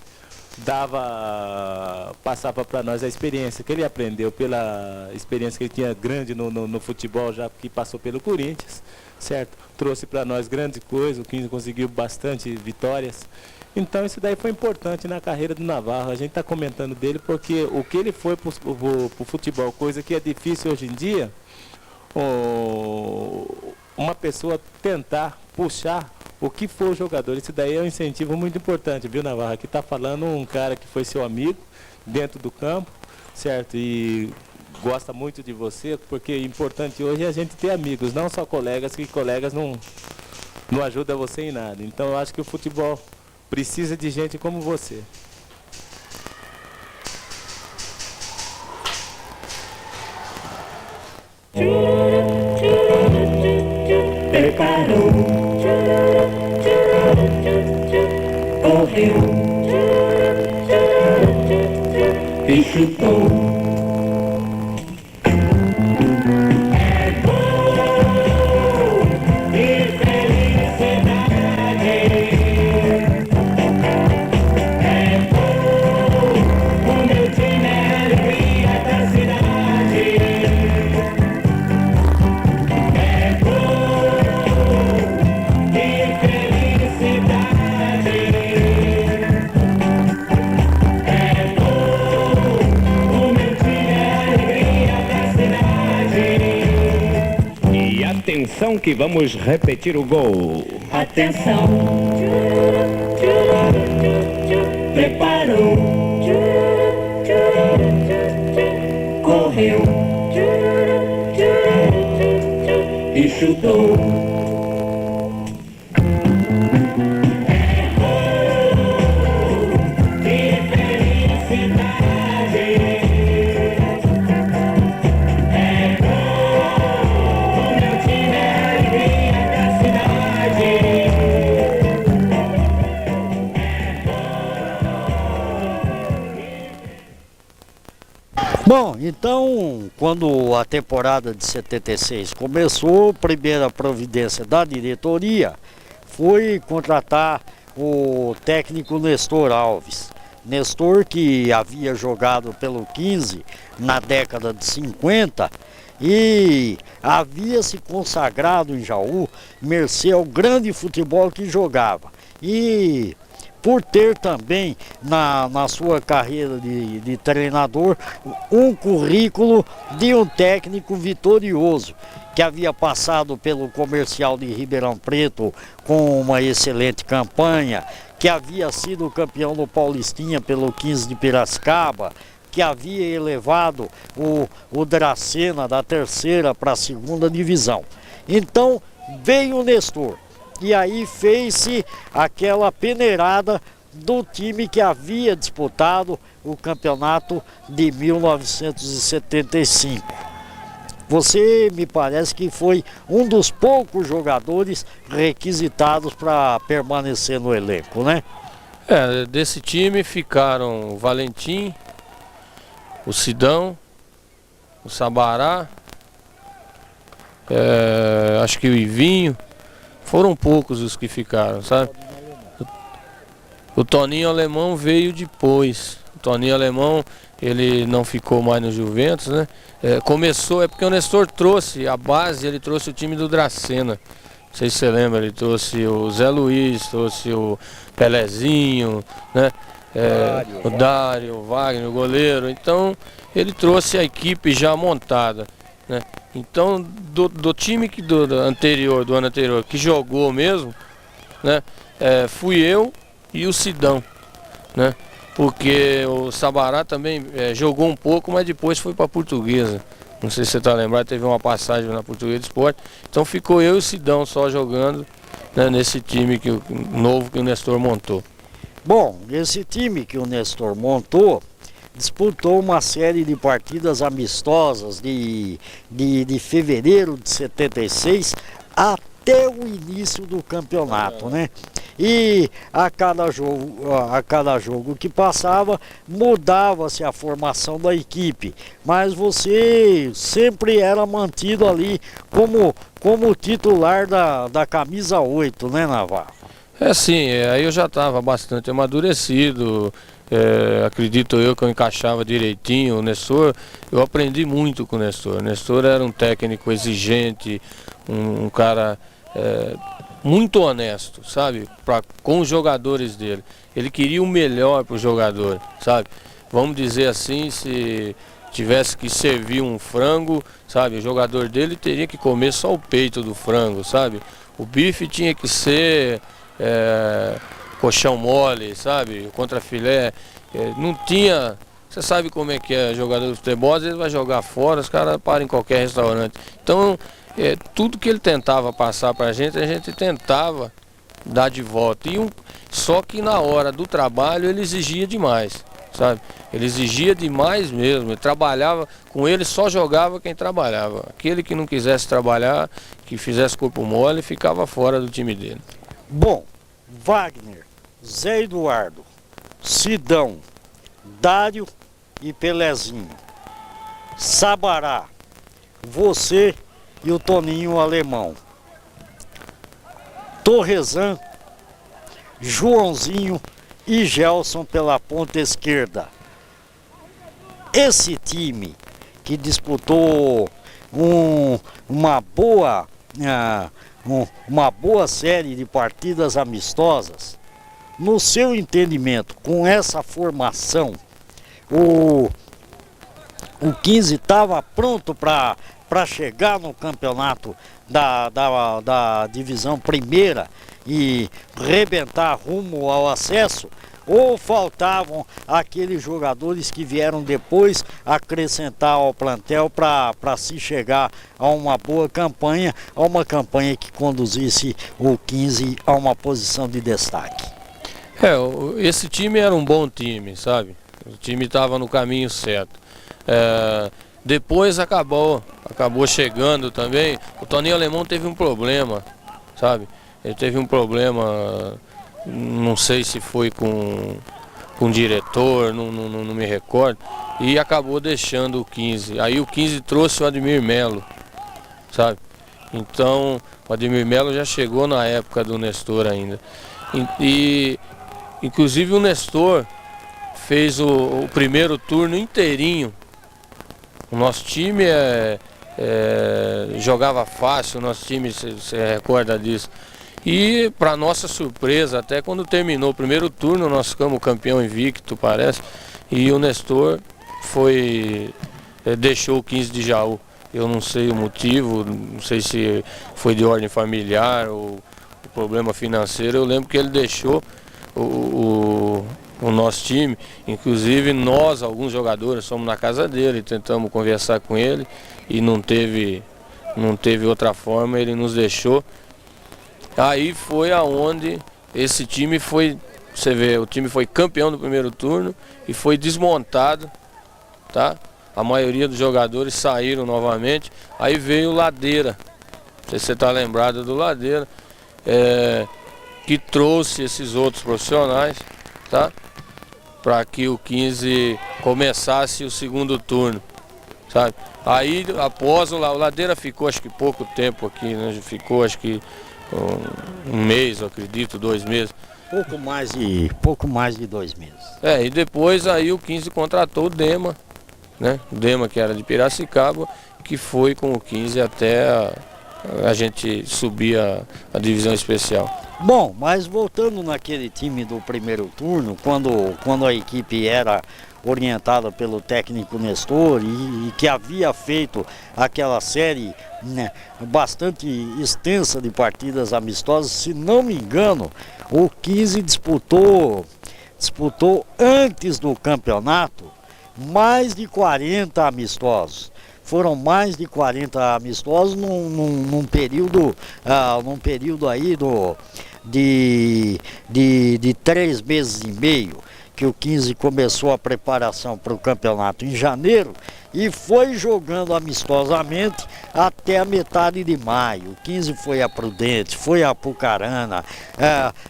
passava para nós a experiência que ele aprendeu, pela experiência que ele tinha grande no futebol, já que passou pelo Corinthians, certo? Trouxe para nós grandes coisas, o 15 conseguiu bastante vitórias. Então isso daí foi importante na carreira do Navarro. A gente está comentando dele porque o que ele foi para o futebol, coisa que é difícil hoje em dia, uma pessoa tentar puxar o que for o jogador. Isso daí é um incentivo muito importante, viu, Navarro? Aqui está falando um cara que foi seu amigo dentro do campo, certo? E gosta muito de você, porque o importante hoje é a gente ter amigos, não só colegas, que colegas não ajudam você em nada. Então eu acho que o futebol precisa de gente como você. Preparou, correu e chutou. Atenção que vamos repetir o gol. Atenção, preparou, correu e chutou. Bom, então, quando a temporada de 76 começou, a primeira providência da diretoria foi contratar o técnico Nestor Alves. Nestor, que havia jogado pelo 15 na década de 50 e havia se consagrado em Jaú, mercê ao grande futebol que jogava. E por ter também na sua carreira de treinador um currículo de um técnico vitorioso, que havia passado pelo Comercial de Ribeirão Preto com uma excelente campanha, que havia sido campeão no Paulistinha pelo 15 de Piracicaba, que havia elevado o Dracena da terceira para a segunda divisão. Então veio o Nestor. E aí fez-se aquela peneirada do time que havia disputado o campeonato de 1975. Você me parece que foi um dos poucos jogadores requisitados para permanecer no elenco, né? Desse time ficaram o Valentim, o Sidão, o Sabará, acho que o Ivinho. Foram poucos os que ficaram, sabe? O Toninho Alemão veio depois. O Toninho Alemão, ele não ficou mais no Juventus, né? Começou, porque o Nestor trouxe a base, ele trouxe o time do Dracena. Não sei se você lembra, ele trouxe o Zé Luiz, trouxe o Pelezinho, né? O Dário, o Wagner, o goleiro. Então, ele trouxe a equipe já montada, né? Então, do time do ano anterior, que jogou mesmo, né? Fui eu e o Sidão, né? Porque o Sabará também jogou um pouco, mas depois foi para a Portuguesa. Não sei se você está lembrado, teve uma passagem na Portuguesa de Esporte. Então ficou eu e o Sidão só jogando, né, nesse time novo que o Nestor montou. Bom, esse time que o Nestor montou disputou uma série de partidas amistosas de fevereiro de 76 até o início do campeonato, né? E a cada jogo que passava, mudava-se a formação da equipe, mas você sempre era mantido ali como titular da camisa 8, né, Navarro? Sim, aí eu já estava bastante amadurecido. Acredito eu que eu encaixava direitinho. O Nestor, eu aprendi muito com o Nestor. O Nestor era um técnico exigente, um cara muito honesto, sabe, com os jogadores dele. Ele queria o melhor para o jogador, sabe. Vamos dizer assim, se tivesse que servir um frango, sabe, o jogador dele teria que comer só o peito do frango, sabe. O bife tinha que ser colchão mole, sabe, contra filé. Não tinha, você sabe como é que é jogador de futebol, às vezes vai jogar fora, os caras param em qualquer restaurante. Então, tudo que ele tentava passar pra gente, a gente tentava dar de volta. Só que na hora do trabalho ele exigia demais, sabe? Ele exigia demais mesmo. Ele trabalhava, com ele só jogava quem trabalhava. Aquele que não quisesse trabalhar, que fizesse corpo mole, ficava fora do time dele. Bom, Wagner, Zé Eduardo, Sidão, Dário e Pelezinho, Sabará, você e o Toninho Alemão, Torrezan, Joãozinho e Gelson pela ponta esquerda. Esse time que disputou uma boa série de partidas amistosas, no seu entendimento, com essa formação, o 15 estava pronto para chegar no campeonato da divisão primeira e rebentar rumo ao acesso, ou faltavam aqueles jogadores que vieram depois acrescentar ao plantel para se chegar a uma boa campanha, a uma campanha que conduzisse o 15 a uma posição de destaque? Esse time era um bom time, sabe? O time estava no caminho certo. Depois acabou chegando também. O Toninho Alemão teve um problema, sabe? Ele teve um problema, não sei se foi com o diretor, não me recordo, e acabou deixando o 15. Aí o 15 trouxe o Ademir Melo, sabe? Então o Ademir Melo já chegou na época do Nestor ainda. E inclusive o Nestor fez o primeiro turno inteirinho. O nosso time jogava fácil, o nosso time, você recorda disso. E para nossa surpresa, até quando terminou o primeiro turno, nós ficamos campeão invicto, parece. E o Nestor deixou o 15 de Jaú. Eu não sei o motivo, não sei se foi de ordem familiar ou problema financeiro. Eu lembro que ele deixou o nosso time, inclusive nós, alguns jogadores, fomos na casa dele, tentamos conversar com ele e não teve outra forma, ele nos deixou. Aí foi aonde esse time foi, você vê, o time foi campeão do primeiro turno e foi desmontado, tá? A maioria dos jogadores saíram novamente, aí veio o Ladeira, não sei se você está lembrado do Ladeira, que trouxe esses outros profissionais, tá? Para que o 15 começasse o segundo turno, sabe? Aí após o Ladeira ficou acho que pouco tempo aqui, né? Ficou acho que um mês, eu acredito, 2 meses. Pouco mais de 2 meses. E depois aí o 15 contratou o Dema, né? O Dema, que era de Piracicaba, que foi com o 15 até a gente subir a divisão especial. Bom, mas voltando naquele time do primeiro turno, quando a equipe era orientada pelo técnico Nestor e que havia feito aquela série, né, bastante extensa de partidas amistosas, se não me engano, o 15 disputou antes do campeonato mais de 40 amistosos. Foram mais de 40 amistosos num período aí de 3 meses e meio, que o 15 começou a preparação para o campeonato em janeiro e foi jogando amistosamente até a metade de maio. O 15 foi a Prudente, foi a Apucarana,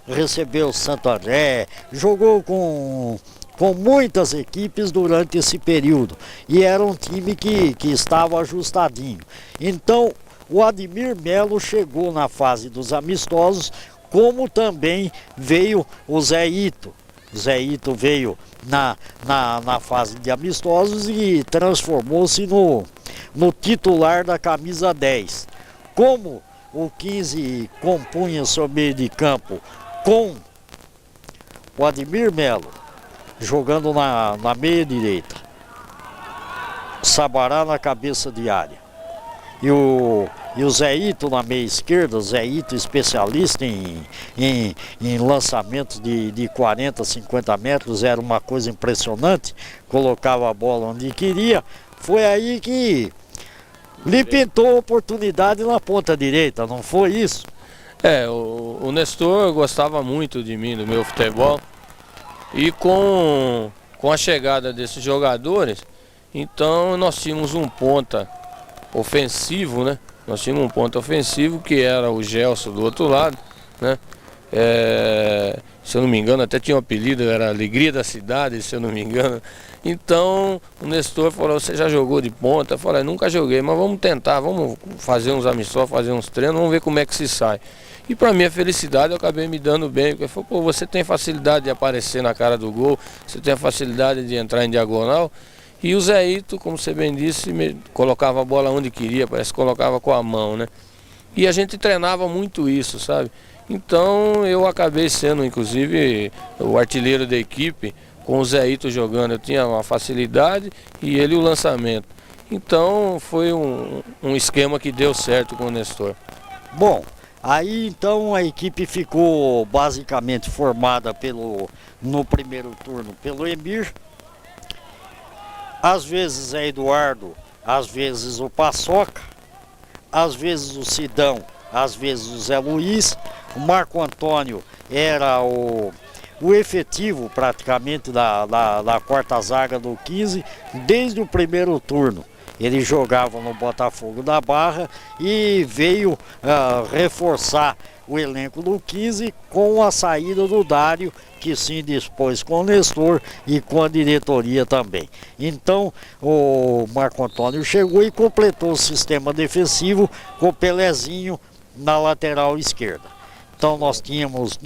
recebeu o Santo André, jogou com muitas equipes durante esse período e era um time que estava ajustadinho. Então o Ademir Melo chegou na fase dos amistosos, como também veio o Zé Ito. O Zé Ito veio na fase de amistosos e transformou-se no titular da camisa 10. Como o 15 compunha seu meio de campo com o Ademir Melo jogando na meia direita, Sabará na cabeça de área e o Zé Ito na meia esquerda, o Zé Ito especialista em lançamentos de 40, 50 metros, era uma coisa impressionante, colocava a bola onde queria. Foi aí que lhe pintou a oportunidade na ponta direita, não foi isso? O Nestor gostava muito de mim, do meu futebol. E com a chegada desses jogadores, então nós tínhamos um ponta ofensivo, né? Nós tínhamos um ponta ofensivo que era o Gelson do outro lado, né? Se eu não me engano, até tinha um apelido, era Alegria da Cidade, se eu não me engano. Então o Nestor falou: você já jogou de ponta? Eu falei: nunca joguei, mas vamos tentar, vamos fazer uns amistosos, fazer uns treinos, vamos ver como é que se sai. E para minha felicidade eu acabei me dando bem, porque falou: pô, você tem facilidade de aparecer na cara do gol, você tem a facilidade de entrar em diagonal. E o Zéito, como você bem disse, colocava a bola onde queria, parece que colocava com a mão, né? E a gente treinava muito isso, sabe? Então eu acabei sendo, inclusive, o artilheiro da equipe, com o Zéito jogando. Eu tinha uma facilidade e ele o lançamento. Então foi um esquema que deu certo com o Nestor. Bom, aí então a equipe ficou basicamente formada no primeiro turno pelo Emir. Às vezes é Eduardo, às vezes o Paçoca, às vezes o Sidão, às vezes o Zé Luiz. O Marco Antônio era o efetivo praticamente da quarta zaga do 15 desde o primeiro turno. Ele jogava no Botafogo da Barra e veio reforçar o elenco do 15 com a saída do Dário, que se indispôs com o Nestor e com a diretoria também. Então o Marco Antônio chegou e completou o sistema defensivo com o Pelezinho na lateral esquerda. Então nós tínhamos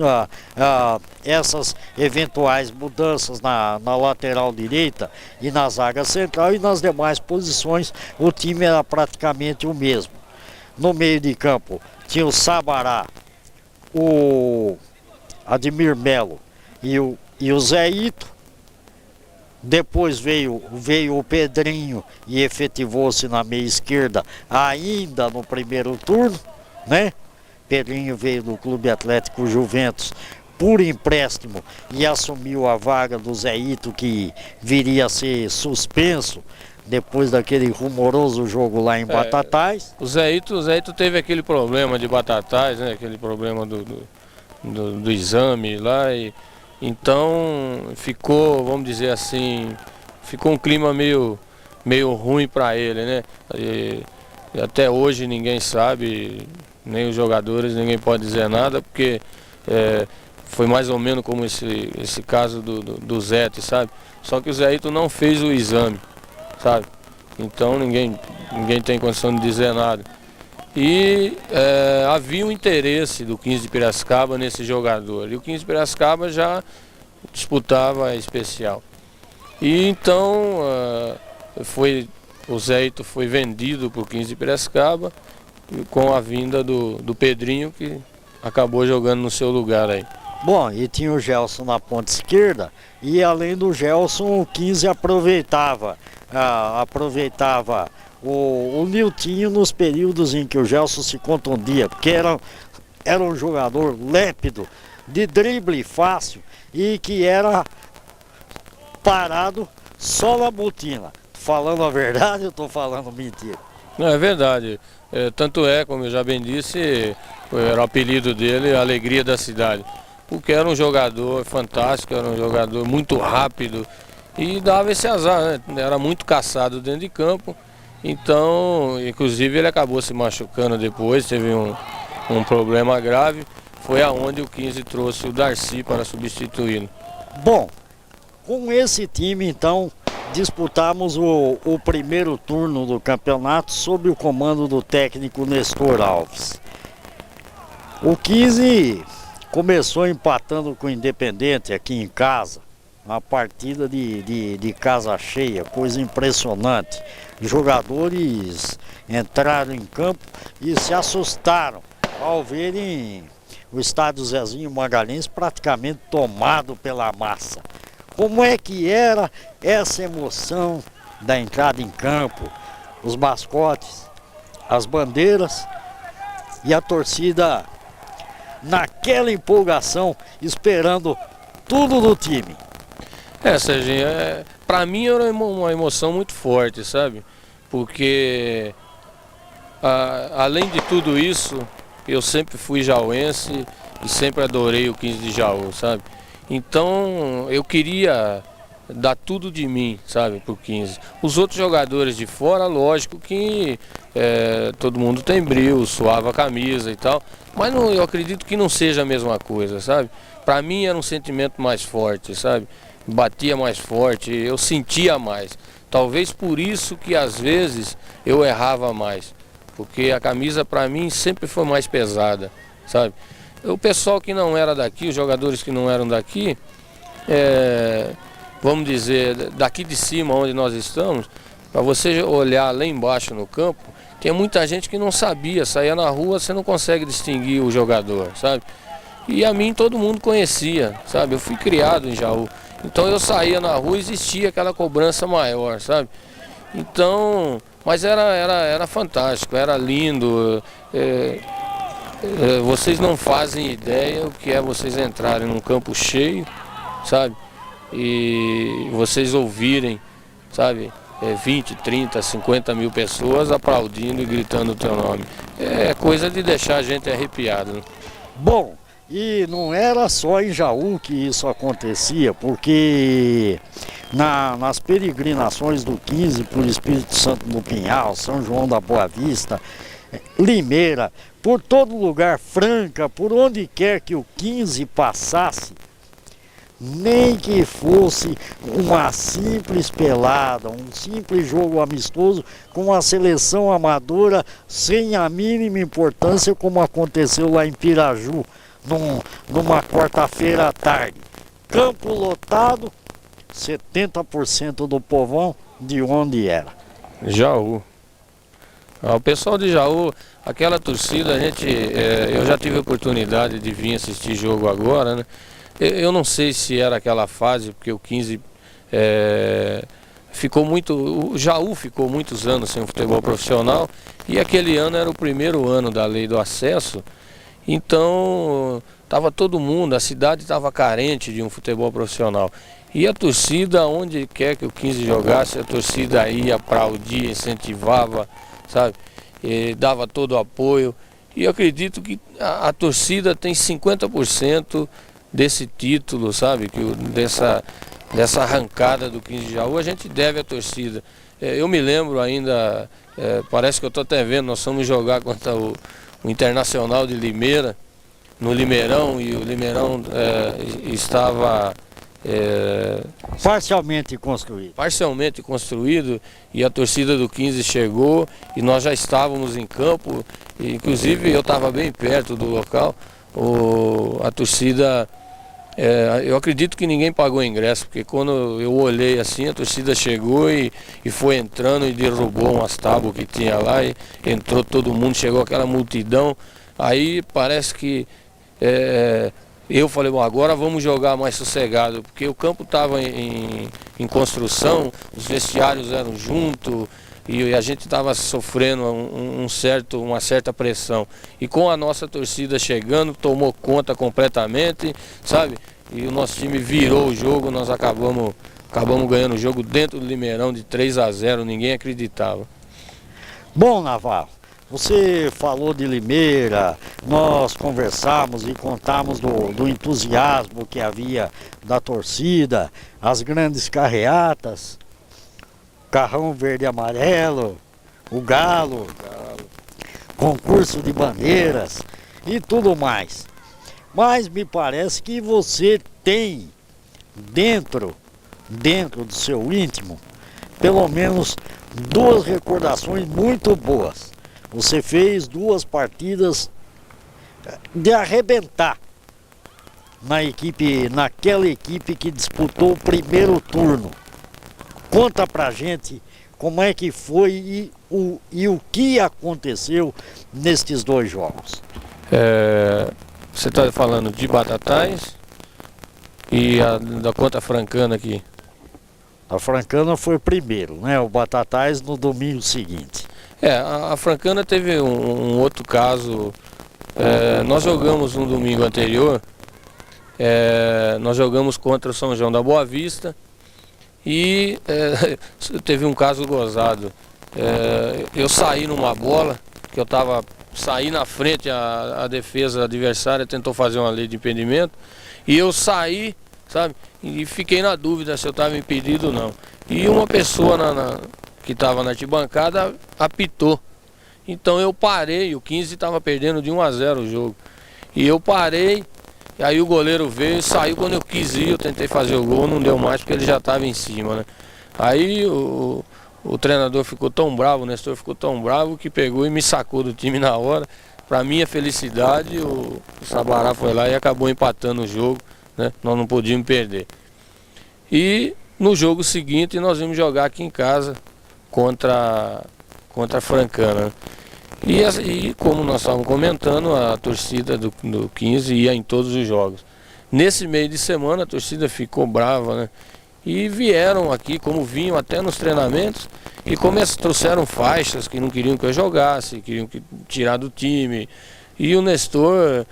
essas eventuais mudanças na lateral direita e na zaga central, e nas demais posições o time era praticamente o mesmo. No meio de campo tinha o Sabará, o Ademir Melo e o Zéito. Depois veio o Pedrinho e efetivou-se na meia esquerda ainda no primeiro turno, né? Pedrinho veio do Clube Atlético Juventus por empréstimo e assumiu a vaga do Zéito, que viria a ser suspenso depois daquele rumoroso jogo lá em Batatais. O Zéito teve aquele problema de Batatais, né? Aquele problema do exame lá, e então ficou, vamos dizer assim, ficou um clima meio ruim para ele, né? E até hoje ninguém sabe, nem os jogadores, ninguém pode dizer nada, porque foi mais ou menos como esse caso do Zete, sabe? Só que o Zéito não fez o exame, sabe? Então ninguém tem condição de dizer nada. E havia um interesse do 15 de Piracicaba nesse jogador, e o 15 de Piracicaba já disputava a especial. E então o Zéito foi vendido para o 15 de Piracicaba, com a vinda do Pedrinho, que acabou jogando no seu lugar aí. Bom, e tinha o Gelson na ponta esquerda, e além do Gelson, o 15 aproveitava o Niltinho nos períodos em que o Gelson se contundia, porque era um jogador lépido, de drible fácil, e que era parado só na botina. Falando a verdade, eu estou falando mentira? Não, é verdade. Tanto como eu já bem disse, era o apelido dele, a Alegria da Cidade. Porque era um jogador fantástico, era um jogador muito rápido e dava esse azar, né? Era muito caçado dentro de campo. Então, inclusive, ele acabou se machucando depois, teve um problema grave. Foi aonde o 15 trouxe o Darcy para substituí-lo. Bom, com esse time, então, disputamos o primeiro turno do campeonato sob o comando do técnico Nestor Alves. O 15 começou empatando com o Independente aqui em casa, uma partida de casa cheia, coisa impressionante. Jogadores entraram em campo e se assustaram ao verem o estádio Zezinho Magalhães praticamente tomado pela massa. Como é que era essa emoção da entrada em campo, os mascotes, as bandeiras e a torcida naquela empolgação, esperando tudo do time? Serginho, para mim era uma emoção muito forte, sabe? Porque além de tudo isso, eu sempre fui jauense e sempre adorei o 15 de Jaú, sabe? Então eu queria dar tudo de mim, sabe, pro 15. Os outros jogadores de fora, lógico que todo mundo tem brilho, suava a camisa e tal, mas não, eu acredito que não seja a mesma coisa, sabe? Para mim era um sentimento mais forte, sabe? Batia mais forte, eu sentia mais. Talvez por isso que às vezes eu errava mais, porque a camisa para mim sempre foi mais pesada, sabe? O pessoal que não era daqui, os jogadores que não eram daqui, vamos dizer, daqui de cima onde nós estamos, para você olhar lá embaixo no campo, tem muita gente que não sabia, saía na rua, você não consegue distinguir o jogador, sabe? E a mim todo mundo conhecia, sabe? Eu fui criado em Jaú, então eu saía na rua e existia aquela cobrança maior, sabe? Então, mas era fantástico, era lindo. Vocês não fazem ideia o que é vocês entrarem num campo cheio, sabe? E vocês ouvirem, sabe? 20, 30, 50 mil pessoas aplaudindo e gritando o teu nome. É coisa de deixar a gente arrepiado, né? Bom, e não era só em Jaú que isso acontecia, porque nas peregrinações do 15 por Espírito Santo do Pinhal, São João da Boa Vista, Limeira, por todo lugar, Franca, por onde quer que o 15 passasse, nem que fosse uma simples pelada, um simples jogo amistoso com a seleção amadora sem a mínima importância, como aconteceu lá em Piraju, numa quarta-feira à tarde. Campo lotado, 70% do povão de onde era? Jaú. O pessoal de Jaú, aquela torcida, eu já tive a oportunidade de vir assistir jogo agora, né? Eu não sei se era aquela fase, porque o 15 o Jaú ficou muitos anos sem o futebol profissional, e aquele ano era o primeiro ano da lei do acesso, então estava todo mundo, a cidade estava carente de um futebol profissional. E a torcida, onde quer que o 15 jogasse, a torcida ia, aplaudia, incentivava, sabe? E dava todo o apoio. E eu acredito que a torcida tem 50% desse título, sabe? Dessa arrancada do 15 de Jaú, a gente deve à torcida. Eu me lembro ainda, parece que eu estou até vendo, nós fomos jogar contra o Internacional de Limeira, no Limeirão, e o Limeirão estava Parcialmente construído. Parcialmente construído, e a torcida do 15 chegou e nós já estávamos em campo, e, inclusive eu estava bem perto do local. A torcida, eu acredito que ninguém pagou ingresso, porque quando eu olhei assim, a torcida chegou e foi entrando e derrubou umas tábuas que tinha lá, e entrou todo mundo, chegou aquela multidão. Aí parece que eu falei, bom, agora vamos jogar mais sossegado, porque o campo estava em construção, os vestiários eram juntos, e a gente estava sofrendo uma certa pressão. E com a nossa torcida chegando, tomou conta completamente, sabe? E o nosso time virou o jogo, nós acabamos ganhando o jogo dentro do Limeirão de 3-0, ninguém acreditava. Bom, Navarro, você falou de Limeira, nós conversamos e contamos do entusiasmo que havia da torcida, as grandes carreatas, carrão verde e amarelo, o galo, concurso de bandeiras e tudo mais. Mas me parece que você tem dentro do seu íntimo, pelo menos duas recordações muito boas. Você fez 2 partidas de arrebentar naquela equipe que disputou o primeiro turno. Conta pra gente como é que foi e o que aconteceu nestes 2 jogos. Você está falando de Batatais e da conta francana aqui? A Francana foi primeiro, né? O Batatais no domingo seguinte. A Francana teve um outro caso. Nós jogamos no domingo anterior, nós jogamos contra o São João da Boa Vista e teve um caso gozado. Eu saí numa bola que eu estava saí na frente, a defesa adversária tentou fazer uma lei de impedimento e eu saí, sabe, e fiquei na dúvida se eu estava impedido ou não. E uma pessoa que estava na arquibancada apitou. Então eu parei, o 15 estava perdendo de 1-0 o jogo. E eu parei, e aí o goleiro veio e saiu quando eu quis ir, eu tentei fazer o gol, não deu mais porque ele já estava em cima, né? Aí o treinador ficou tão bravo, o Nestor ficou tão bravo que pegou e me sacou do time na hora. Para minha felicidade, o Sabará foi lá e acabou empatando o jogo, né? Nós não podíamos perder. E no jogo seguinte nós vimos jogar aqui em casa contra a Francana. E como nós estávamos comentando, a torcida do 15 ia em todos os jogos. Nesse meio de semana a torcida ficou brava, né? E vieram aqui, como vinham até nos treinamentos, e trouxeram faixas que não queriam que eu jogasse, queriam tirar do time. E o Nestor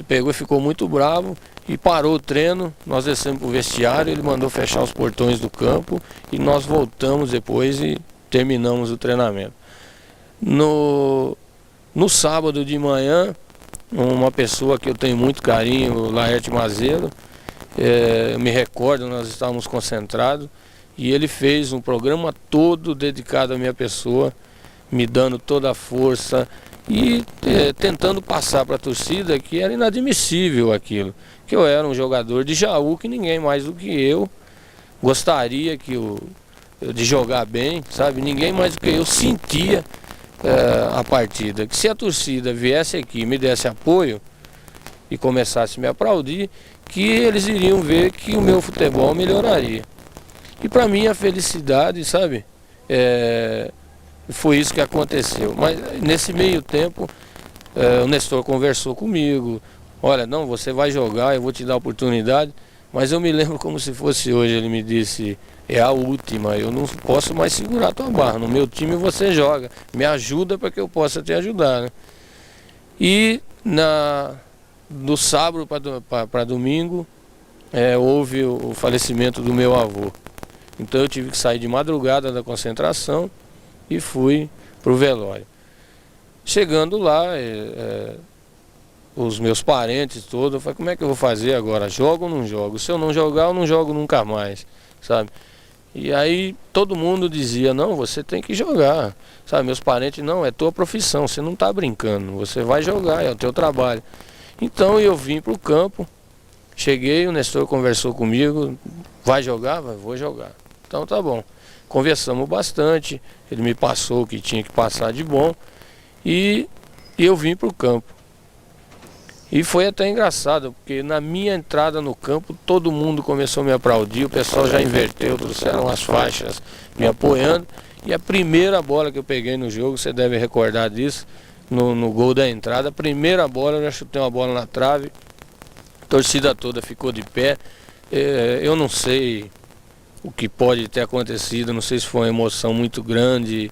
pegou e ficou muito bravo e parou o treino. Nós descemos para o vestiário, ele mandou fechar os portões do campo e nós voltamos depois e terminamos o treinamento. No sábado de manhã, uma pessoa que eu tenho muito carinho, o Laerte Mazeiro, eu me recordo, nós estávamos concentrados e ele fez um programa todo dedicado à minha pessoa, me dando toda a força e tentando passar para a torcida que era inadmissível aquilo, que eu era um jogador de Jaú, que ninguém mais do que eu gostaria de jogar bem, sabe? Ninguém mais do que eu sentia a partida, que se a torcida viesse aqui e me desse apoio e começasse a me aplaudir, que eles iriam ver que o meu futebol melhoraria. E para mim a felicidade, sabe, foi isso que aconteceu. Mas nesse meio tempo o Nestor conversou comigo, olha, não, você vai jogar, eu vou te dar a oportunidade, mas eu me lembro como se fosse hoje, ele me disse, é a última, eu não posso mais segurar a tua barra, no meu time você joga, me ajuda para que eu possa te ajudar, né? E do sábado para domingo houve o falecimento do meu avô. Então eu tive que sair de madrugada da concentração e fui para o velório. Chegando lá, os meus parentes todos, eu falei, como é que eu vou fazer agora? Jogo ou não jogo? Se eu não jogar, eu não jogo nunca mais, sabe? E aí todo mundo dizia, não, você tem que jogar, sabe? Meus parentes, não, é tua profissão, você não está brincando, você vai jogar, é o teu trabalho. Então eu vim para o campo, cheguei, o Nestor conversou comigo, vai jogar? Vou jogar. Então tá bom. Conversamos bastante, ele me passou o que tinha que passar de bom e eu vim para o campo. E foi até engraçado, porque na minha entrada no campo todo mundo começou a me aplaudir, o pessoal já inverteu, trouxeram as faixas me apoiando. E a primeira bola que eu peguei no jogo, você deve recordar disso, no gol da entrada, a primeira bola eu já chutei uma bola na trave, a torcida toda ficou de pé. Eu não sei o que pode ter acontecido, não sei se foi uma emoção muito grande.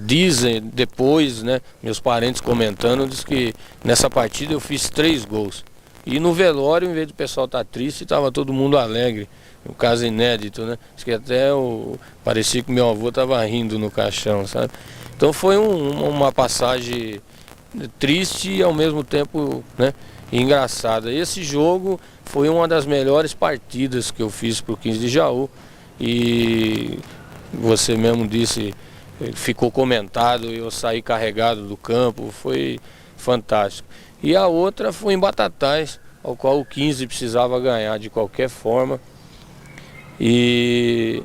Dizem depois, né, meus parentes comentando, diz que nessa partida eu fiz 3 gols. E no velório, em vez do pessoal estar triste, estava todo mundo alegre. Um caso inédito, né? Acho que até parecia que meu avô estava rindo no caixão, sabe? Então foi uma passagem triste e ao mesmo tempo, né, engraçada. Esse jogo foi uma das melhores partidas que eu fiz para o 15 de Jaú. E você mesmo disse, ficou comentado, eu saí carregado do campo, foi fantástico. E a outra foi em Batatais, ao qual o 15 precisava ganhar de qualquer forma. E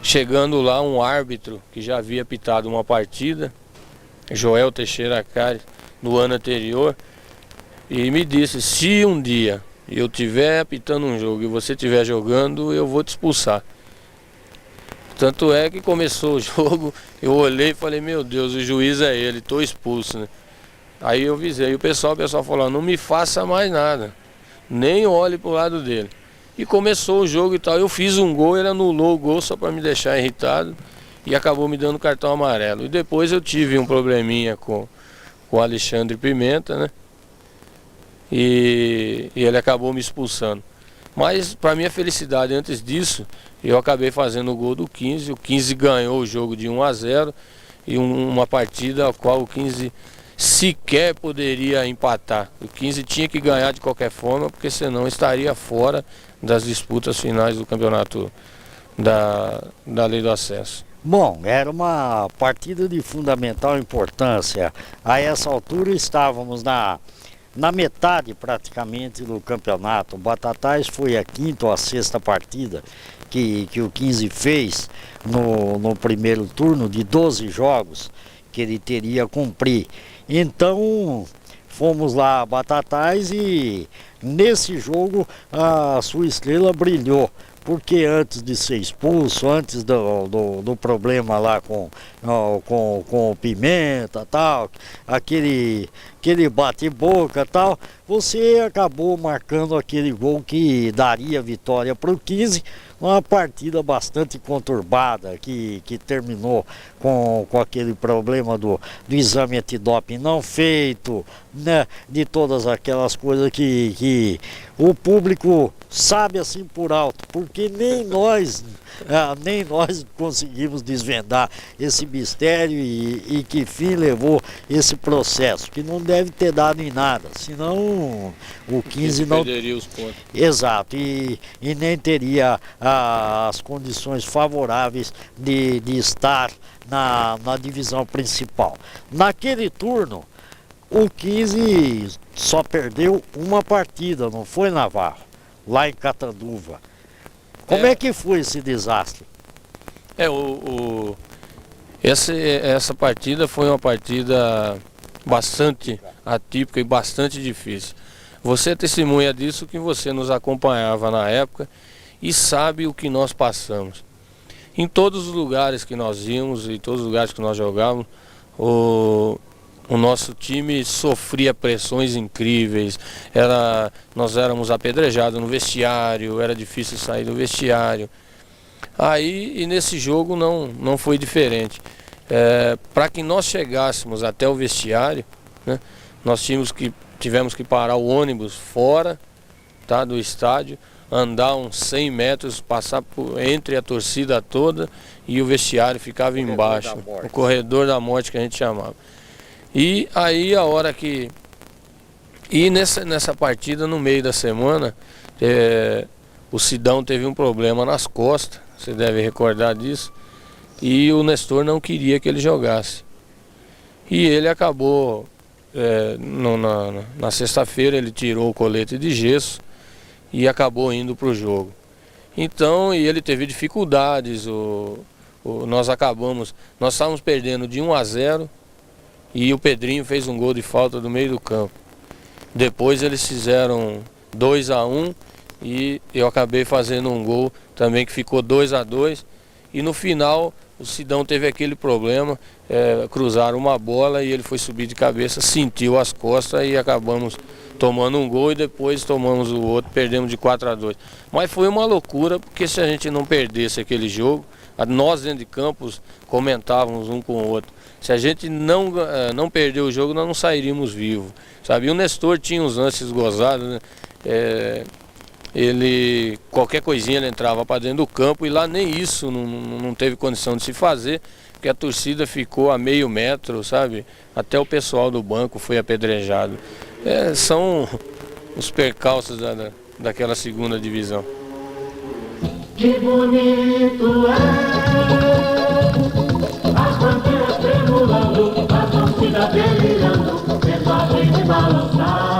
chegando lá, um árbitro que já havia apitado uma partida, Joel Teixeira Cari, no ano anterior, e me disse, se um dia eu estiver apitando um jogo e você estiver jogando, eu vou te expulsar. Tanto é que começou o jogo, eu olhei e falei, meu Deus, o juiz é ele, estou expulso, né? Aí eu avisei o pessoal falou, não me faça mais nada, nem olhe para o lado dele. E começou o jogo e tal, eu fiz um gol, ele anulou o gol só para me deixar irritado e acabou me dando cartão amarelo. E depois eu tive um probleminha com o Alexandre Pimenta, né? E ele acabou me expulsando. Mas para minha felicidade, antes disso, eu acabei fazendo o gol do 15, o 15 ganhou o jogo de 1-0 e uma partida a qual o 15 sequer poderia empatar. O 15 tinha que ganhar de qualquer forma, porque senão estaria fora das disputas finais do campeonato da Lei do Acesso. Bom, era uma partida de fundamental importância. A essa altura estávamos na metade praticamente do campeonato. O Batatais foi a quinta ou a sexta partida que o 15 fez no primeiro turno de 12 jogos que ele teria a cumprir. Então fomos lá a Batatais e nesse jogo a sua estrela brilhou. Porque antes de ser expulso, antes do problema lá com o Pimenta tal, aquele bate-boca tal, você acabou marcando aquele gol que daria vitória para o 15, uma partida bastante conturbada, que terminou com aquele problema do exame antidoping não feito, né, de todas aquelas coisas que o público sabe assim por alto, porque nem nós conseguimos desvendar esse mistério e que fim levou esse processo, que não deve ter dado em nada, senão o 15 não perderia os pontos. Exato, e nem teria as condições favoráveis de estar na divisão principal. Naquele turno, o 15 só perdeu uma partida, não foi, Navarro? Lá em Catanduva. Como é que foi esse desastre? Essa partida foi uma partida bastante atípica e bastante difícil. Você é testemunha disso, que você nos acompanhava na época e sabe o que nós passamos. Em todos os lugares que nós íamos e todos os lugares que nós jogávamos, o nosso time sofria pressões incríveis, nós éramos apedrejados no vestiário, era difícil sair do vestiário. E nesse jogo não foi diferente. Para que nós chegássemos até o vestiário, né, nós tivemos que parar o ônibus fora, tá, do estádio, andar uns 100 metros, passar entre a torcida toda e o vestiário ficava embaixo, o corredor da morte que a gente chamava. E aí a hora que... E nessa partida, no meio da semana, o Sidão teve um problema nas costas, você deve recordar disso, e o Nestor não queria que ele jogasse. E ele acabou, na sexta-feira, ele tirou o colete de gesso e acabou indo para o jogo. Então, e ele teve dificuldades, nós estávamos perdendo de 1-0, e o Pedrinho fez um gol de falta do meio do campo. Depois eles fizeram 2-1 e eu acabei fazendo um gol também que ficou 2-2. E no final o Sidão teve aquele problema, cruzaram uma bola e ele foi subir de cabeça, sentiu as costas e acabamos tomando um gol e depois tomamos o outro, perdemos de 4-2. Mas foi uma loucura, porque se a gente não perdesse aquele jogo, nós dentro de campos comentávamos um com o outro. Se a gente não perder o jogo, nós não sairíamos vivos, sabe? E o Nestor tinha uns lances gozados, né? Qualquer coisinha ele entrava para dentro do campo e lá nem isso não teve condição de se fazer, porque a torcida ficou a meio metro, sabe? Até o pessoal do banco foi apedrejado. São os percalços daquela segunda divisão. Que bonito as bandeiras tremulando, a torcida delirando, vendo a gente balançar.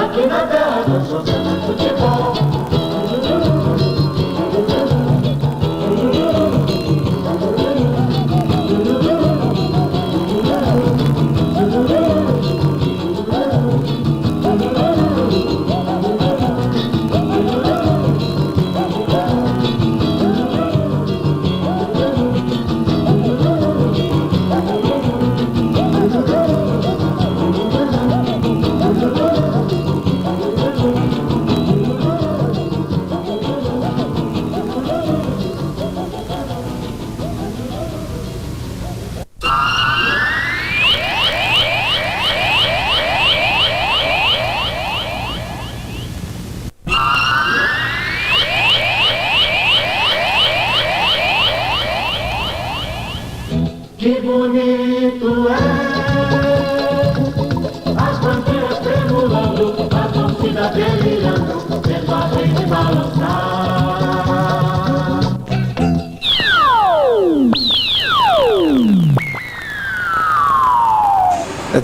Aqui na terra nós jogamos futebol. que bonito é. As bandeiras tremulando, a torcida delirando, vendo a gente balançar.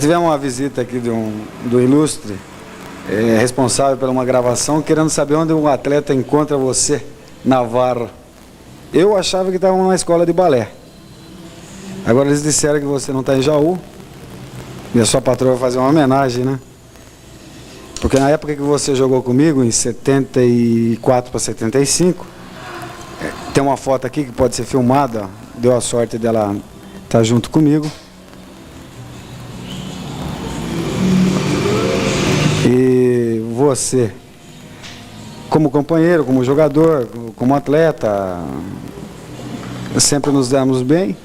Tivemos uma visita aqui do ilustre responsável por uma gravação, querendo saber onde um atleta encontra você, Navarro. Eu achava que estava numa escola de balé. Agora eles disseram que você não está em Jaú. E a sua patroa vai fazer uma homenagem, né? Porque na época que você jogou comigo, em 74 para 75, tem uma foto aqui que pode ser filmada, deu a sorte dela estar junto comigo. E você, como companheiro, como jogador, como atleta, sempre nos damos bem.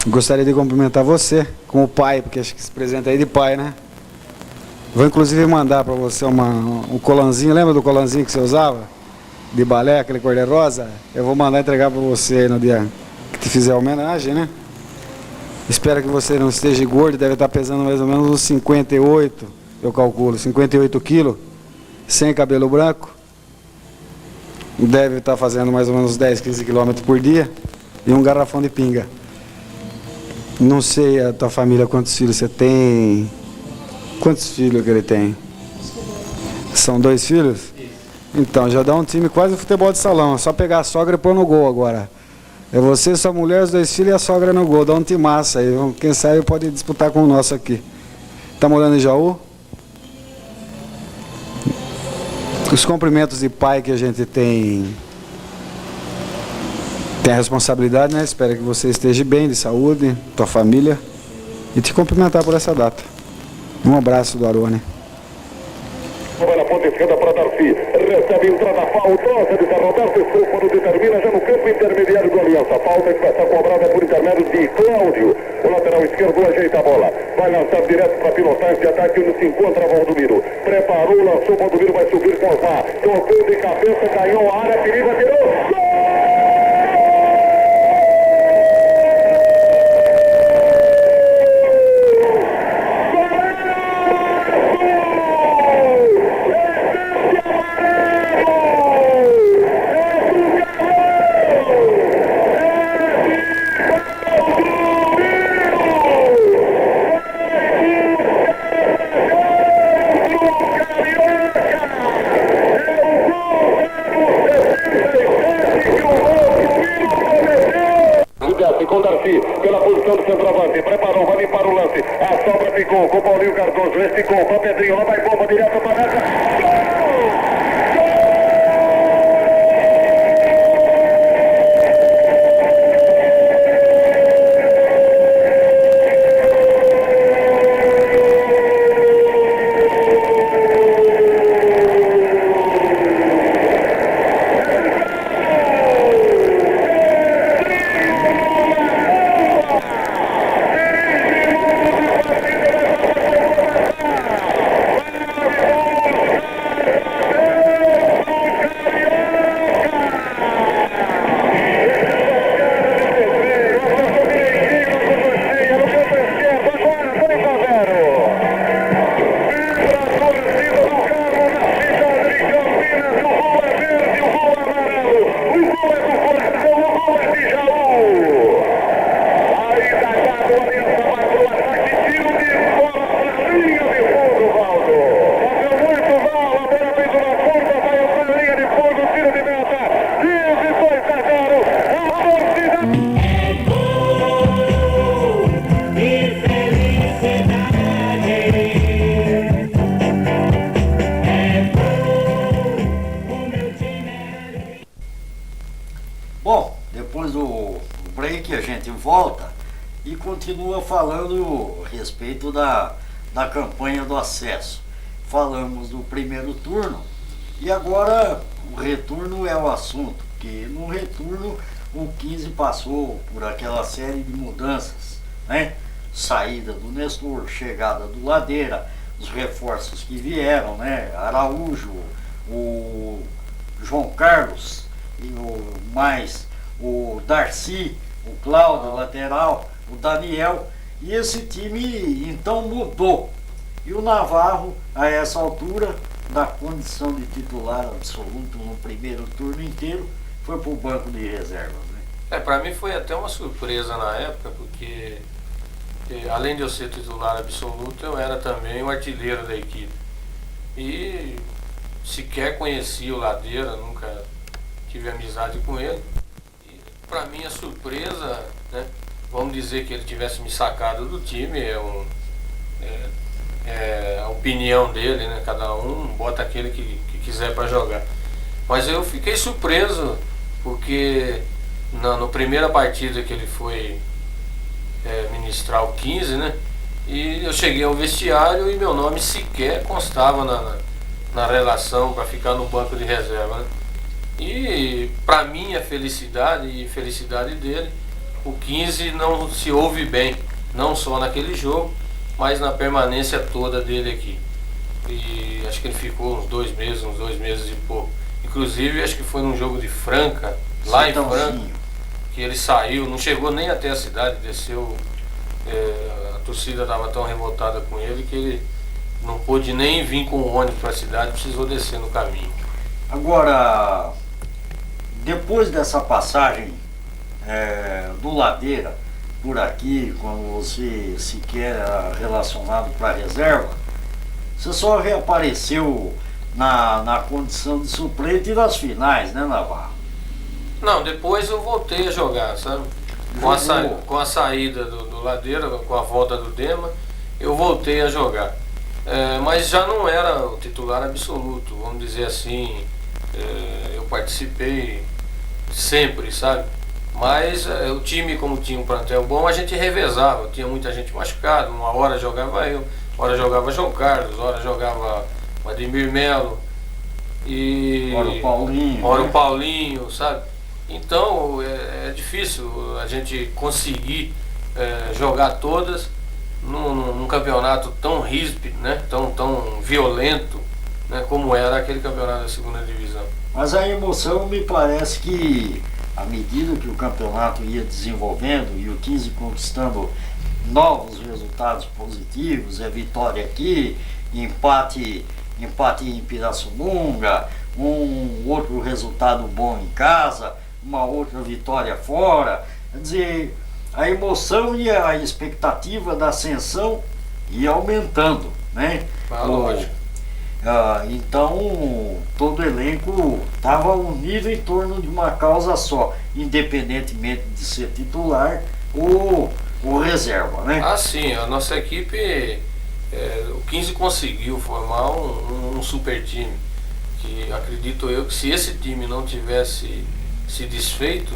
Gostaria de cumprimentar você como pai, porque acho que esse presente aí de pai, né? Vou inclusive mandar para você um colanzinho, lembra do colanzinho que você usava? De balé, aquele cor-de-rosa? Eu vou mandar entregar para você no dia que te fizer a homenagem, né? Espero que você não esteja gordo, deve estar pesando mais ou menos uns 58, eu calculo, 58 quilos, sem cabelo branco. Deve estar fazendo mais ou menos 10, 15 quilômetros por dia e um garrafão de pinga. Não sei a tua família, quantos filhos você tem? Quantos filhos que ele tem? São 2 filhos? Então, já dá um time quase de futebol de salão. É só pegar a sogra e pôr no gol agora. É você, sua mulher, os 2 filhos e a sogra no gol. Dá um time massa aí. Quem sabe pode disputar com o nosso aqui. Tá morando em Jaú? Os cumprimentos de pai que a gente tem a responsabilidade, né? Espero que você esteja bem, de saúde, tua família, e te cumprimentar por essa data. Um abraço do Arone. Vai na ponta esquerda para Darcy, recebe entrada faltosa de Roberto, quando determina já no campo intermediário do Aliança. Falta que vai ser cobrada por intermédio de Cláudio. O lateral esquerdo ajeita a bola, vai lançar direto para a pilotagem de ataque onde se encontra Valdomiro. Preparou, lançou, Valdomiro vai subir com Osmar, tocou de cabeça, ganhou a área, perigo, tirou. Gol! Com Darcy, pela posição do centroavante, preparou, vai limpar o lance, a sobra ficou com o Paulinho Cardoso, esticou para Pedrinho, lá vai bomba direto para a meta. Gol! Bom, depois do break a gente volta e continua falando a respeito da campanha do acesso. Falamos do primeiro turno e agora o retorno é o assunto, porque no retorno o 15 passou por aquela série de mudanças, né? Saída do Nestor, chegada do Ladeira, os reforços que vieram, né? Araújo, o João Carlos, e o Darcy, o Cláudio, lateral, o Daniel, e esse time então mudou. E o Navarro, a essa altura, da condição de titular absoluto no primeiro turno inteiro, foi para o banco de reservas. Né? Para mim foi até uma surpresa na época, porque além de eu ser titular absoluto, eu era também o artilheiro da equipe. E sequer conheci o Ladeira, nunca tive amizade com ele. E para minha surpresa, né, vamos dizer que ele tivesse me sacado do time, é a opinião dele, né? Cada um bota aquele que quiser para jogar. Mas eu fiquei surpreso, porque na primeira partida que ele foi ministrar o 15, né? E eu cheguei ao vestiário e meu nome sequer constava na relação para ficar no banco de reserva, né? E para minha felicidade e felicidade dele, o 15 não se ouve bem, não só naquele jogo, mas na permanência toda dele aqui. E acho que ele ficou uns 2 meses e pouco. Inclusive acho que foi num jogo de Franca, lá em Franca, que ele saiu, não chegou nem até a cidade, desceu, a torcida estava tão revoltada com ele que ele não pôde nem vir com o ônibus para a cidade, precisou descer no caminho. Agora, depois dessa passagem do Ladeira por aqui, quando você sequer era relacionado para a reserva, você só reapareceu na condição de suplente nas finais, né, Navarro? Não, depois eu voltei a jogar, sabe? Com a saída do Ladeira, com a volta do Dema, eu voltei a jogar. Mas já não era o titular absoluto, vamos dizer assim. Eu participei sempre, sabe? Mas o time, como tinha um plantel bom, a gente revezava. Tinha muita gente machucada, uma hora jogava eu, hora jogava João Carlos, hora jogava o Ademir Melo, e hora o Paulinho, sabe? Então é difícil a gente conseguir jogar todas num campeonato tão ríspido, né? tão violento, né? Como era aquele campeonato da segunda divisão. Mas a emoção, me parece que à medida que o campeonato ia desenvolvendo e o 15 conquistando novos resultados positivos, vitória aqui, empate em Pirassununga, um outro resultado bom em casa, uma outra vitória fora, quer dizer, a emoção e a expectativa da ascensão ia aumentando, né? Lógico. Então todo o elenco estava unido em torno de uma causa só, independentemente de ser titular ou reserva, né? Sim, a nossa equipe, o 15 conseguiu formar um super time, que acredito eu que se esse time não tivesse se desfeito,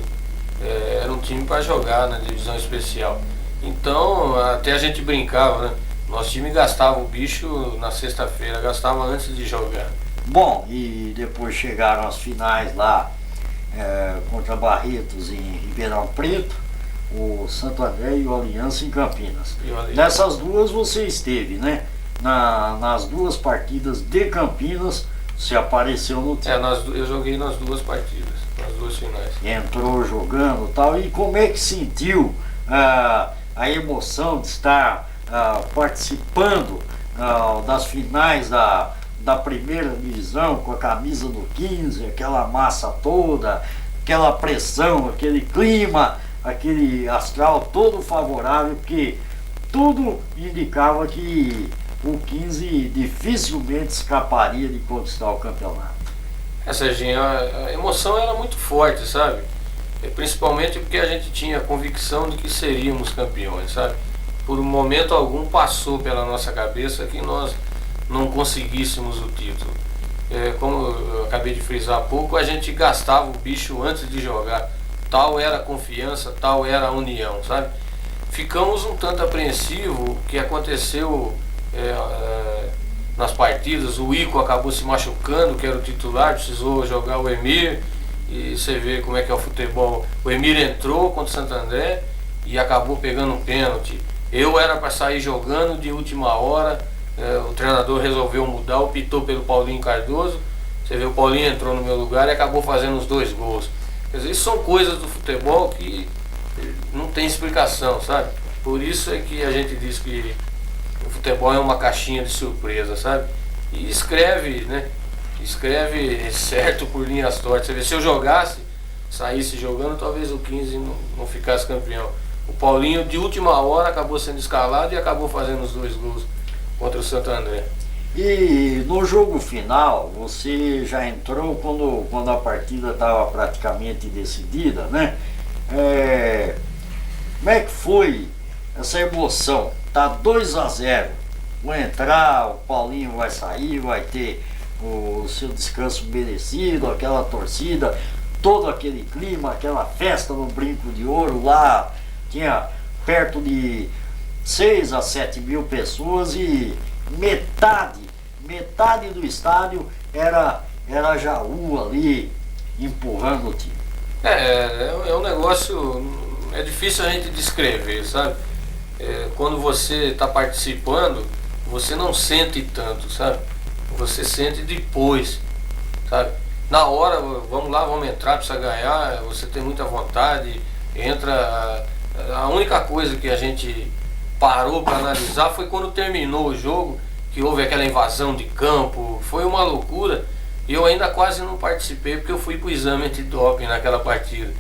era um time para jogar na divisão especial. Então até a gente brincava, né? Nosso time gastava o bicho na sexta-feira, gastava antes de jogar. Bom, e depois chegaram as finais lá contra Barretos em Ribeirão Preto, o Santo André e o Aliança em Campinas. Nessas duas você esteve, né? Nas duas partidas de Campinas, você apareceu no time. Eu joguei nas duas partidas, nas duas finais. Entrou jogando e tal, e como é que sentiu a emoção de estar participando das finais da primeira divisão com a camisa do 15, aquela massa toda, aquela pressão, aquele clima, aquele astral todo favorável, porque tudo indicava que o 15 dificilmente escaparia de conquistar o campeonato. Serginho, a emoção era muito forte, sabe? Principalmente porque a gente tinha a convicção de que seríamos campeões, sabe? Por um momento algum passou pela nossa cabeça que nós não conseguíssemos o título. Como eu acabei de frisar há pouco, a gente gastava o bicho antes de jogar. Tal era a confiança, tal era a união, sabe? Ficamos um tanto apreensivos. O que aconteceu nas partidas, o Ico acabou se machucando, que era o titular, precisou jogar o Emir, e você vê como é que é o futebol. O Emir entrou contra o Santo André e acabou pegando um pênalti. Eu era para sair jogando de última hora, o treinador resolveu mudar, optou pelo Paulinho Cardoso. Você vê, o Paulinho entrou no meu lugar e acabou fazendo os 2 gols. Quer dizer, isso são coisas do futebol que não tem explicação, sabe? Por isso é que a gente diz que o futebol é uma caixinha de surpresa, sabe? E escreve, né? Escreve certo por linhas tortas. Você vê, se eu jogasse, saísse jogando, talvez o 15 não ficasse campeão. O Paulinho, de última hora, acabou sendo escalado e acabou fazendo os 2 gols contra o Santo André. E no jogo final, você já entrou quando a partida estava praticamente decidida, né? Como é que foi essa emoção? Tá 2-0, vai entrar, o Paulinho vai sair, vai ter o seu descanso merecido, aquela torcida, todo aquele clima, aquela festa no Brinco de Ouro lá, tinha perto de 6 a 7 mil pessoas e metade do estádio era Jaú ali empurrando o time. É um negócio, é difícil a gente descrever, sabe? Quando você está participando, você não sente tanto, sabe? Você sente depois, sabe? Na hora, vamos lá, vamos entrar, precisa ganhar, você tem muita vontade, entra. A única coisa que a gente parou para analisar foi quando terminou o jogo, que houve aquela invasão de campo, foi uma loucura. E eu ainda quase não participei porque eu fui pro exame antidoping naquela partida.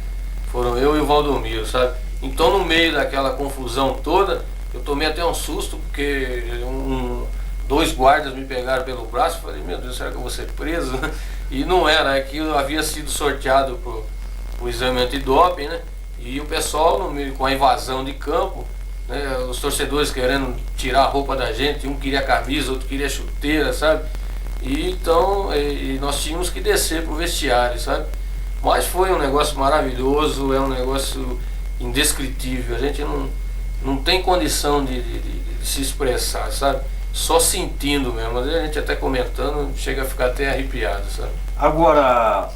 Foram eu e o Valdomiro, sabe? Então no meio daquela confusão toda, eu tomei até um susto, porque 2 guardas me pegaram pelo braço, falei, meu Deus, será que eu vou ser preso? E não era, é que eu havia sido sorteado pro exame antidoping, né? E o pessoal, no meio, com a invasão de campo, né, os torcedores querendo tirar a roupa da gente, um queria camisa, outro queria chuteira, sabe? E então nós tínhamos que descer pro vestiário, sabe? Mas foi um negócio maravilhoso, é um negócio indescritível, a gente não tem condição de se expressar, sabe? Só sentindo mesmo, mas a gente até comentando chega a ficar até arrepiado, sabe? Agora,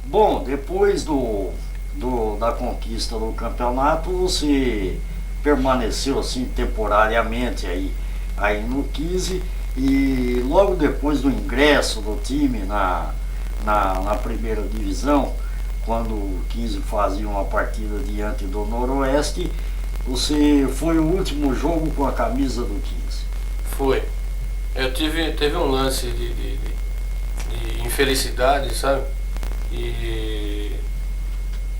bom, depois da conquista do campeonato, você permaneceu assim temporariamente aí no 15 e logo depois do ingresso do time na primeira divisão, quando o 15 fazia uma partida diante do Noroeste, você foi o último jogo com a camisa do 15. Foi. Teve um lance de infelicidade, sabe? E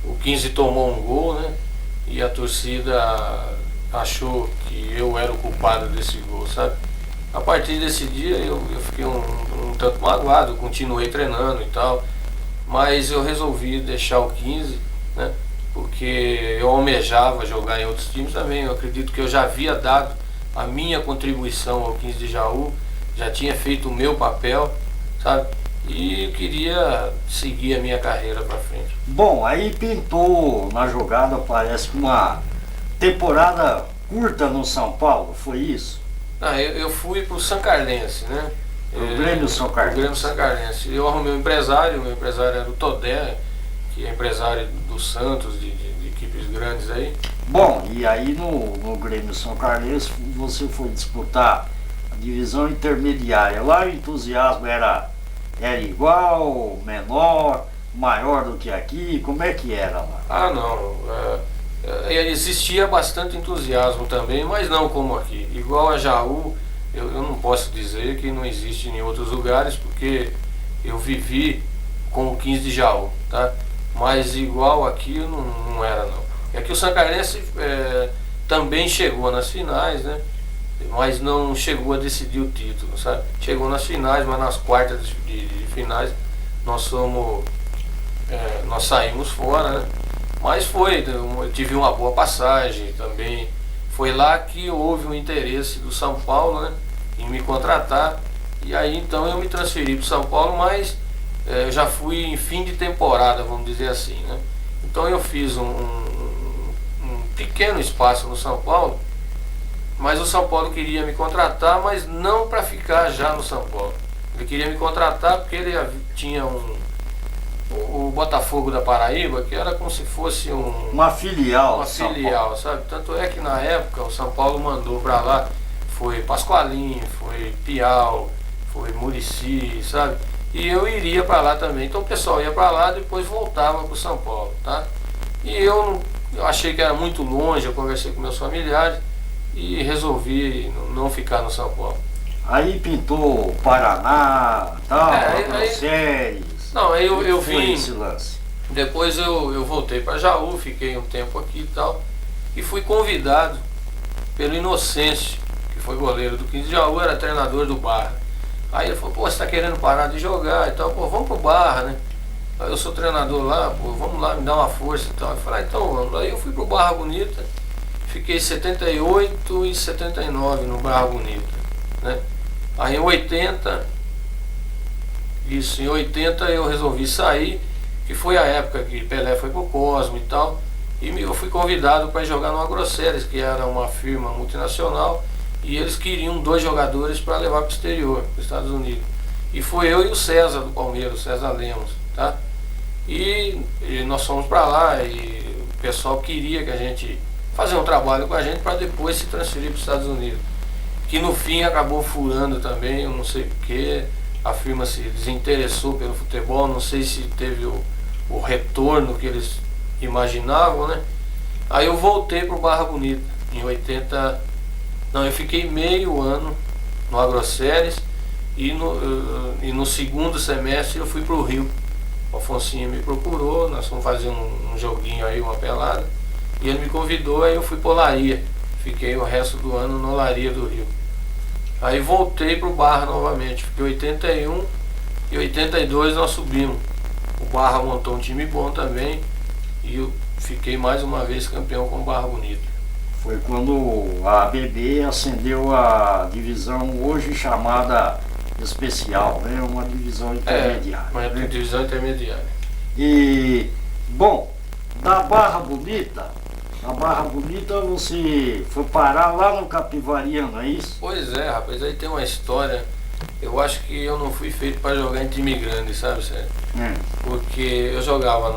o 15 tomou um gol, né? E a torcida achou que eu era o culpado desse gol, sabe? A partir desse dia eu fiquei um tanto magoado, continuei treinando e tal, mas eu resolvi deixar o 15, né? Porque eu almejava jogar em outros times também. Eu acredito que eu já havia dado a minha contribuição ao 15 de Jaú, já tinha feito o meu papel, sabe? E eu queria seguir a minha carreira para frente. Bom, aí pintou na jogada, parece uma temporada curta no São Paulo, foi isso? Eu fui pro São Carlense, né? O Grêmio São Carlense. O Grêmio São Carlense. Eu arrumei um empresário, meu empresário era o Todé, que é empresário do Santos, de equipes grandes aí. Bom, e aí no Grêmio São Carlense você foi disputar a divisão intermediária. Lá o entusiasmo era igual, menor, maior do que aqui? Como é que era lá? Não. Existia bastante entusiasmo também, mas não como aqui. Igual a Jaú, eu não posso dizer que não existe em outros lugares, porque eu vivi com o 15 de Jaú, tá? Mas igual aqui não era não. É que o São Carlense também chegou nas finais, né? Mas não chegou a decidir o título, sabe? Chegou nas finais, mas nas quartas de finais nós saímos fora, né? Mas eu tive uma boa passagem também. Foi lá que houve um interesse do São Paulo, né, em me contratar. E aí então eu me transferi para o São Paulo, mas eu já fui em fim de temporada, vamos dizer assim, né? Então eu fiz um pequeno espaço no São Paulo, mas o São Paulo queria me contratar, mas não para ficar já no São Paulo. Ele queria me contratar porque ele tinha o Botafogo da Paraíba, que era como se fosse uma filial. Uma filial, sabe? Tanto é que na época o São Paulo mandou para lá, foi Pascoalim, foi Piau, foi Muricy, sabe? E eu iria para lá também. Então o pessoal ia para lá, depois voltava para o São Paulo, tá? E eu eu achei que era muito longe, eu conversei com meus familiares e resolvi não ficar no São Paulo. Aí pintou Paraná, tal, aí- séries. Não, aí eu Foi vim, esse lance. depois eu voltei para Jaú, fiquei um tempo aqui e tal, e fui convidado pelo Inocêncio, que foi goleiro do 15 de Jaú, era treinador do Barra. Aí ele falou, pô, você tá querendo parar de jogar e tal, pô, vamos pro Barra, né? Aí eu sou treinador lá, pô, vamos lá, me dá uma força e tal. Eu falei, então vamos. Aí eu fui pro Barra Bonita, fiquei 78 e 79 no Barra Bonita, né? Aí em 80, em 80 eu resolvi sair, que foi a época que Pelé foi pro Cosmo e tal, e eu fui convidado para jogar no Agroceres, que era uma firma multinacional, e eles queriam 2 jogadores para levar para o exterior, para os Estados Unidos. E foi eu e o César do Palmeiras, o César Lemos, tá? E nós fomos para lá e o pessoal queria que a gente fazer um trabalho com a gente para depois se transferir para os Estados Unidos. Que no fim acabou furando também, eu não sei porquê, a firma se desinteressou pelo futebol, não sei se teve o retorno que eles imaginavam, né? Aí eu voltei pro Barra Bonita, em 80, não, eu fiquei meio ano no Agroceres e no segundo semestre eu fui pro Rio. O Afonsinho me procurou, nós fomos fazer um joguinho aí, uma pelada, e ele me convidou, aí eu fui pro Olaria, fiquei o resto do ano no Olaria do Rio. Aí voltei pro Barra novamente, fiquei 81 e 82 nós subimos. O Barra montou um time bom também e eu fiquei mais uma vez campeão com o Barra Bonita. Foi quando a ABB ascendeu a divisão hoje chamada especial, né? Uma divisão intermediária. Uma né? divisão intermediária. E, bom, da Barra Bonita, você foi parar lá no Capivari, não é isso? Pois é, rapaz, aí tem uma história. Eu acho que eu não fui feito para jogar em time grande, sabe, Sérgio? Porque eu jogava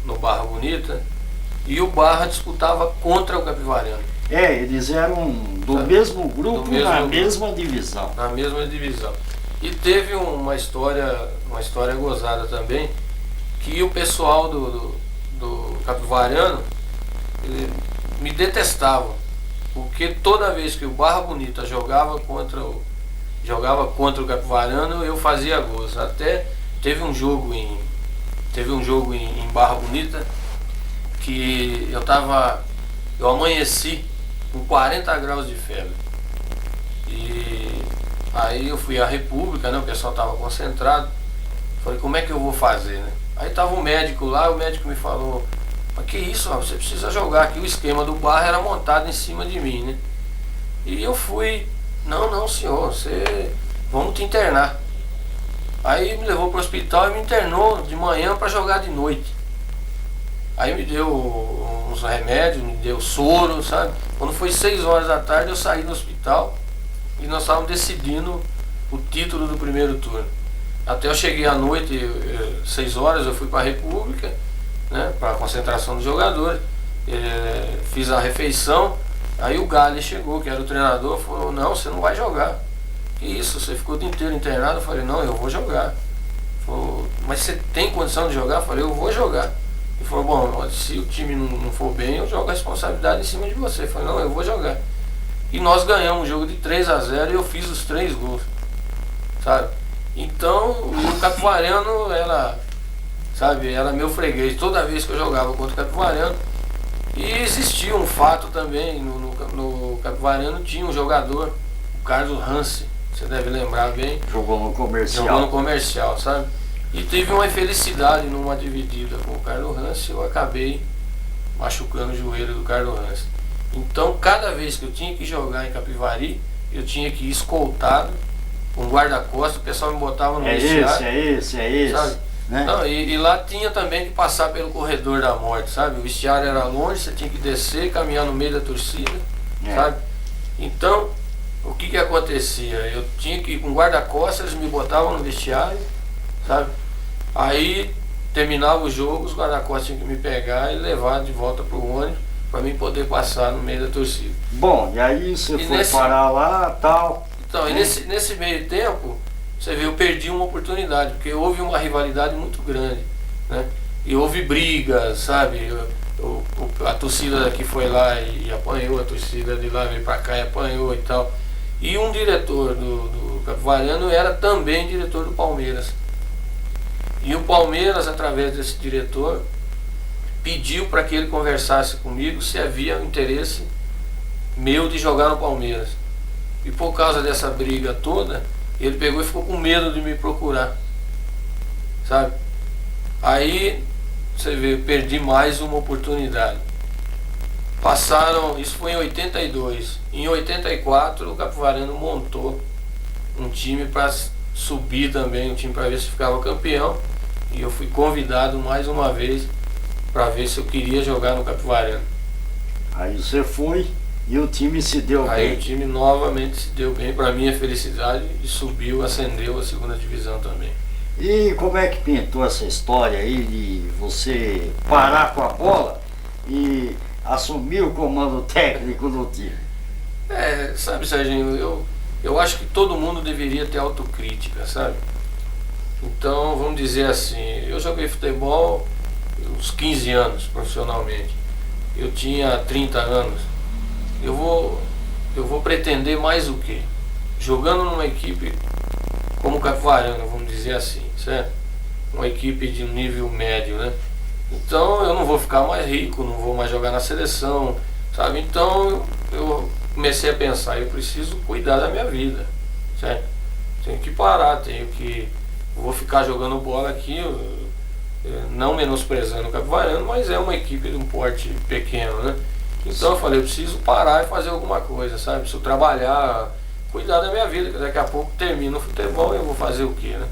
no Barra Bonita e o Barra disputava contra o Capivariano. Eles eram do mesmo grupo, na mesma divisão. Na mesma divisão. E teve uma história gozada também, que o pessoal do Capivariano me detestavam, porque toda vez que o Barra Bonita jogava contra o Capivariano, eu fazia gols. Até teve um jogo em Barra Bonita que eu amanheci com 40 graus de febre. E aí eu fui à República, né? O pessoal estava concentrado. Falei, como é que eu vou fazer, né? Aí tava um médico lá, o médico me falou, mas que isso, você precisa jogar aqui. O esquema do Barra era montado em cima de mim, né? E eu fui, não senhor, vamos te internar. Aí me levou para o hospital e me internou de manhã para jogar de noite. Aí me deu uns remédios, me deu soro, sabe? Quando foi 6 horas da tarde eu saí do hospital e nós estávamos decidindo o título do primeiro turno. Até eu cheguei à noite, 6 horas, eu fui para a República, né, para a concentração dos jogadores, fiz a refeição, aí o Gali chegou, que era o treinador, falou, não, você não vai jogar. Que isso, você ficou o dia inteiro internado? Eu falei, não, eu vou jogar. Falou, mas você tem condição de jogar? Eu falei, eu vou jogar. Ele falou, bom, se o time não for bem, eu jogo a responsabilidade em cima de você. Eu falei, não, eu vou jogar. E nós ganhamos um jogo de 3-0 e eu fiz os 3 gols, sabe? Então, o Capivariano era meu freguês toda vez que eu jogava contra o Capivariano. E existia um fato também, no Capivariano tinha um jogador, o Carlos Hansi, você deve lembrar bem. Jogou no Comercial. Jogou no Comercial, sabe? E teve uma infelicidade numa dividida com o Carlos Hansi, eu acabei machucando o joelho do Carlos Hansi. Então, cada vez que eu tinha que jogar em Capivari, eu tinha que ir escoltado, com guarda-costas, o pessoal me botava no vestiário. É esse. Sabe? Né? Não, e lá tinha também que passar pelo corredor da morte, sabe? O vestiário era longe, você tinha que descer, caminhar no meio da torcida, sabe? Então, o que acontecia? Eu tinha que ir com guarda-costas, eles me botavam no vestiário, sabe? Aí terminava o jogo, os guarda-costas tinham que me pegar e levar de volta pro ônibus para mim poder passar no meio da torcida. Bom, e aí você foi parar lá tal. Então, e nesse meio tempo, você vê, eu perdi uma oportunidade, porque houve uma rivalidade muito grande, né? E houve brigas, sabe? O a torcida daqui foi lá e apanhou, a torcida de lá veio pra cá e apanhou e tal. E um diretor do Capivariano era também diretor do Palmeiras. E o Palmeiras, através desse diretor, pediu para que ele conversasse comigo se havia um interesse meu de jogar no Palmeiras. E por causa dessa briga toda, ele pegou e ficou com medo de me procurar, sabe? Aí, você vê, eu perdi mais uma oportunidade. Passaram, isso foi em 82. Em 84, o Capivariano montou um time para subir também, um time para ver se ficava campeão. E eu fui convidado mais uma vez para ver se eu queria jogar no Capivariano. Aí você foi e o time se deu Aí bem. o time novamente se deu bem, para minha felicidade, e subiu, ascendeu a segunda divisão também. E como é que pintou essa história aí de você parar com a bola e assumir o comando técnico do time? Sabe, Serginho, eu acho que todo mundo deveria ter autocrítica, sabe? Então, vamos dizer assim, eu joguei futebol uns 15 anos profissionalmente. Eu tinha 30 anos. Eu vou pretender mais o quê? Jogando numa equipe como o Capivariano, vamos dizer assim, certo? Uma equipe de nível médio, né? Então eu não vou ficar mais rico, não vou mais jogar na seleção, sabe? Então eu comecei a pensar, eu preciso cuidar da minha vida, certo? Tenho que parar, vou ficar jogando bola aqui, não menosprezando o Capivariano, mas é uma equipe de um porte pequeno, né? Então eu falei, eu preciso parar e fazer alguma coisa, sabe? Preciso trabalhar, cuidar da minha vida, que daqui a pouco termina o futebol e eu vou fazer o quê, né?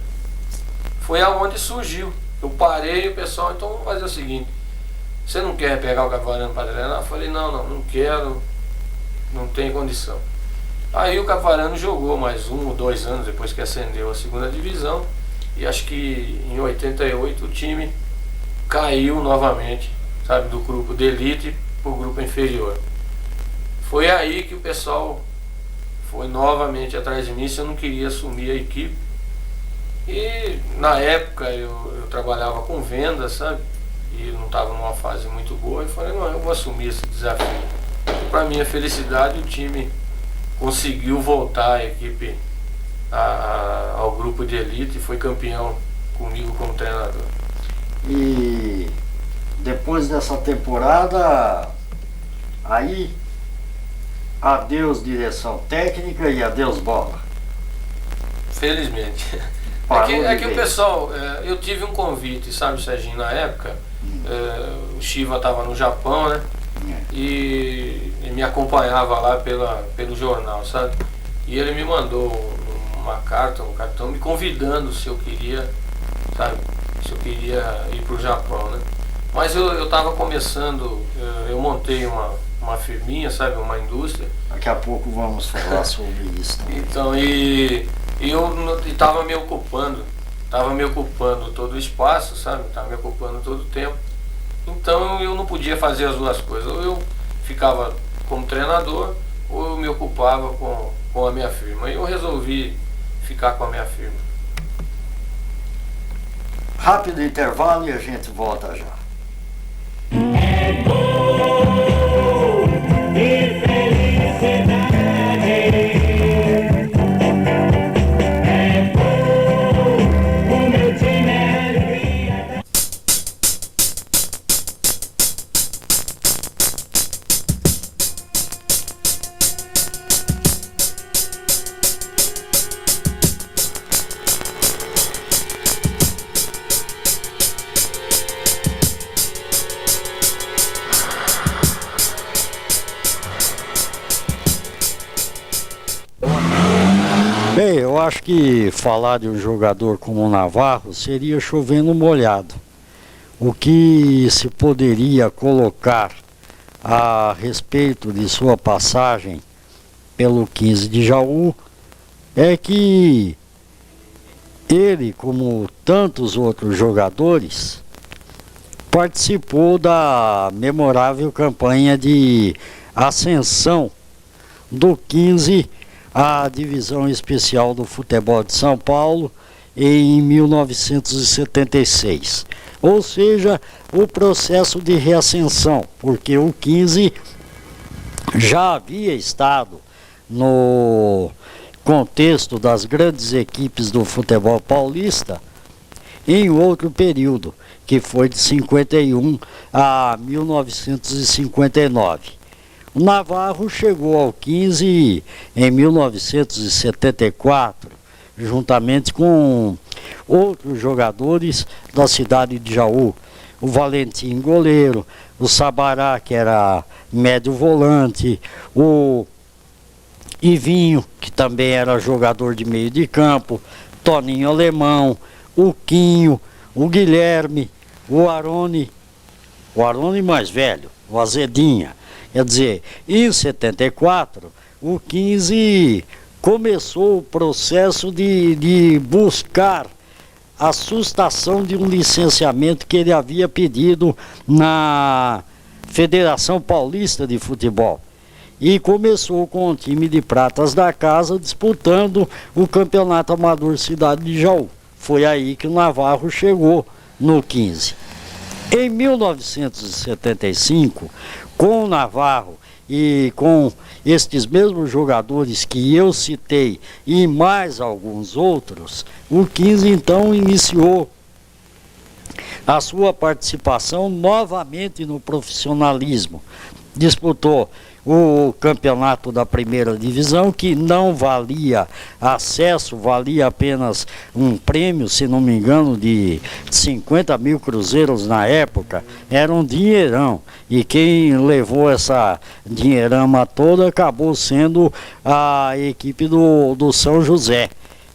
Foi aonde surgiu. Eu parei e o pessoal, então vamos fazer o seguinte, você não quer pegar o Capivariano para treinar? Eu falei, não quero, não tem condição. Aí o Capivariano jogou mais 1 ou 2 anos depois que ascendeu a segunda divisão, e acho que em 88 o time caiu novamente, sabe, do grupo de elite para o grupo inferior. Foi aí que o pessoal foi novamente atrás de mim se eu não queria assumir a equipe. E na época eu trabalhava com vendas, sabe? E não estava numa fase muito boa. Eu falei, não, eu vou assumir esse desafio. E para minha felicidade, o time conseguiu voltar a equipe ao grupo de elite e foi campeão comigo como treinador. E depois dessa temporada, aí adeus direção técnica e adeus bola. Felizmente. Parou É de que o vez. pessoal, eu tive um convite, sabe, Serginho, na época, o Shiva estava no Japão, né? E me acompanhava lá pelo jornal, sabe? E ele me mandou uma carta, um cartão, me convidando se eu queria, sabe? Se eu queria ir para o Japão, né? Mas eu estava começando, eu montei uma firminha, sabe? Uma indústria. Daqui a pouco vamos falar sobre isso também. Então, e eu estava me ocupando todo o espaço, sabe? Estava me ocupando todo o tempo. Então eu não podia fazer as duas coisas. Ou eu ficava como treinador, ou eu me ocupava com a minha firma. E eu resolvi ficar com a minha firma. Rápido intervalo e a gente volta já. Bem, eu acho que falar de um jogador como o Navarro seria chovendo molhado. O que se poderia colocar a respeito de sua passagem pelo 15 de Jaú é que ele, como tantos outros jogadores, participou da memorável campanha de ascensão do 15 à Divisão Especial do Futebol de São Paulo em 1976. ou seja, o processo de reascensão, porque o 15 já havia estado no contexto das grandes equipes do futebol paulista em outro período, que foi de 51 a 1959. O Navarro chegou ao 15 em 1974, juntamente com outros jogadores da cidade de Jaú. O Valentim, goleiro, o Sabará, que era médio volante, o Ivinho, que também era jogador de meio de campo, Toninho Alemão, o Quinho, o Guilherme, o Arone mais velho, o Azedinha. Quer dizer, em 74, o 15 começou o processo de buscar a sustação de um licenciamento que ele havia pedido na Federação Paulista de Futebol. E começou com o time de Pratas da Casa disputando o Campeonato Amador Cidade de Jaú. Foi aí que o Navarro chegou no 15. Em 1975, com o Navarro e com estes mesmos jogadores que eu citei e mais alguns outros, o 15 então iniciou a sua participação novamente no profissionalismo. Disputou o campeonato da primeira divisão, que não valia acesso, valia apenas um prêmio, se não me engano, de 50 mil cruzeiros na época. Era um dinheirão, e quem levou essa dinheirama toda acabou sendo a equipe do São José,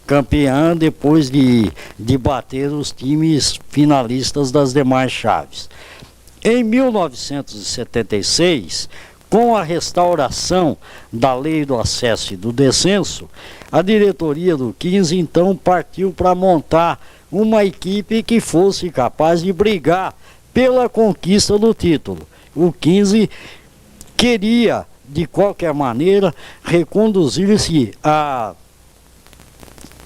campeã depois de bater os times finalistas das demais chaves. Em 1976, com a restauração da lei do acesso e do descenso, a diretoria do 15 então partiu para montar uma equipe que fosse capaz de brigar pela conquista do título. O 15 queria, de qualquer maneira, reconduzir-se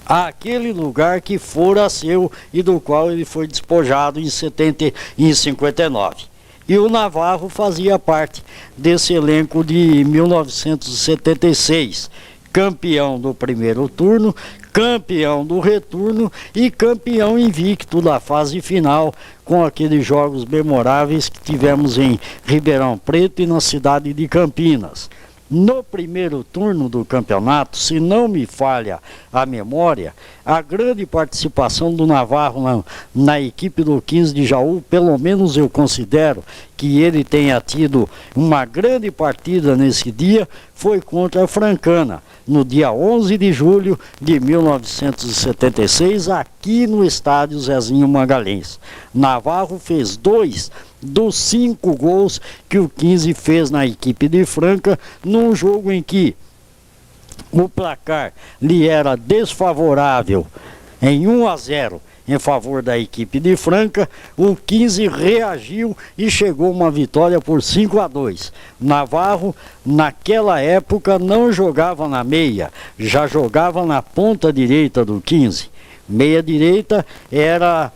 àquele lugar que fora seu e do qual ele foi despojado em 59. E o Navarro fazia parte desse elenco de 1976, campeão do primeiro turno, campeão do retorno e campeão invicto da fase final, com aqueles jogos memoráveis que tivemos em Ribeirão Preto e na cidade de Campinas. No primeiro turno do campeonato, se não me falha a memória, a grande participação do Navarro na equipe do 15 de Jaú, pelo menos eu considero que ele tenha tido uma grande partida nesse dia, foi contra a Francana, no dia 11 de julho de 1976, aqui no estádio Zezinho Magalhães. Navarro fez 2 dos 5 gols que o 15 fez na equipe de Franca, num jogo em que o placar lhe era desfavorável em 1-0 em favor da equipe de Franca. O 15 reagiu e chegou a uma vitória por 5-2. Navarro, naquela época, não jogava na meia, já jogava na ponta direita do 15. Meia direita era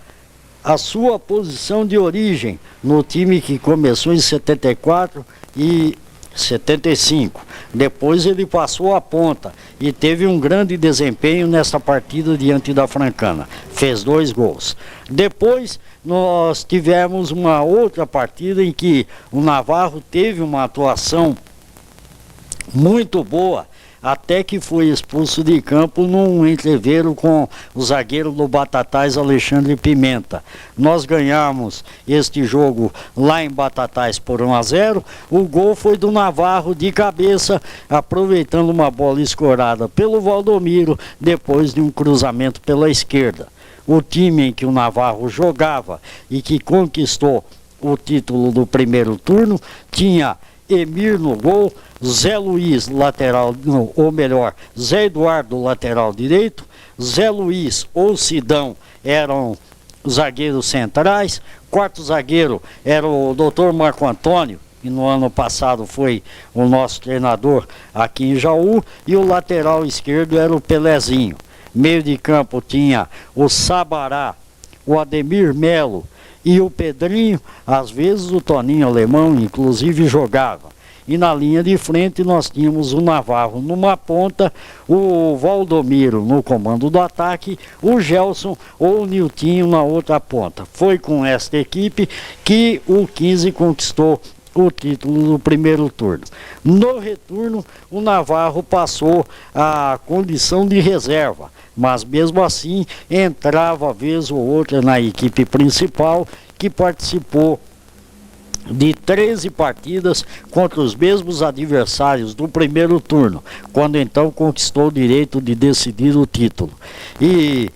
a sua posição de origem no time que começou em 74 e 75. Depois ele passou a ponta e teve um grande desempenho nessa partida diante da Francana. Fez 2 gols. Depois nós tivemos uma outra partida em que o Navarro teve uma atuação muito boa, até que foi expulso de campo num entreveiro com o zagueiro do Batatais, Alexandre Pimenta. Nós ganhamos este jogo lá em Batatais por 1-0. O gol foi do Navarro de cabeça, aproveitando uma bola escorada pelo Valdomiro, depois de um cruzamento pela esquerda. O time em que o Navarro jogava e que conquistou o título do primeiro turno tinha Emir no gol, Zé Luiz lateral, ou melhor, Zé Eduardo lateral direito, Zé Luiz ou Sidão eram zagueiros centrais, quarto zagueiro era o Dr. Marco Antônio, que no ano passado foi o nosso treinador aqui em Jaú, e o lateral esquerdo era o Pelezinho. Meio de campo tinha o Sabará, o Ademir Melo e o Pedrinho, às vezes o Toninho Alemão, inclusive, jogava. E na linha de frente nós tínhamos o Navarro numa ponta, o Valdomiro no comando do ataque, o Gelson ou o Niltinho na outra ponta. Foi com esta equipe que o 15 conquistou o título no primeiro turno. No retorno, o Navarro passou a condição de reserva, mas mesmo assim entrava vez ou outra na equipe principal, que participou de 13 partidas contra os mesmos adversários do primeiro turno, quando então conquistou o direito de decidir o título. E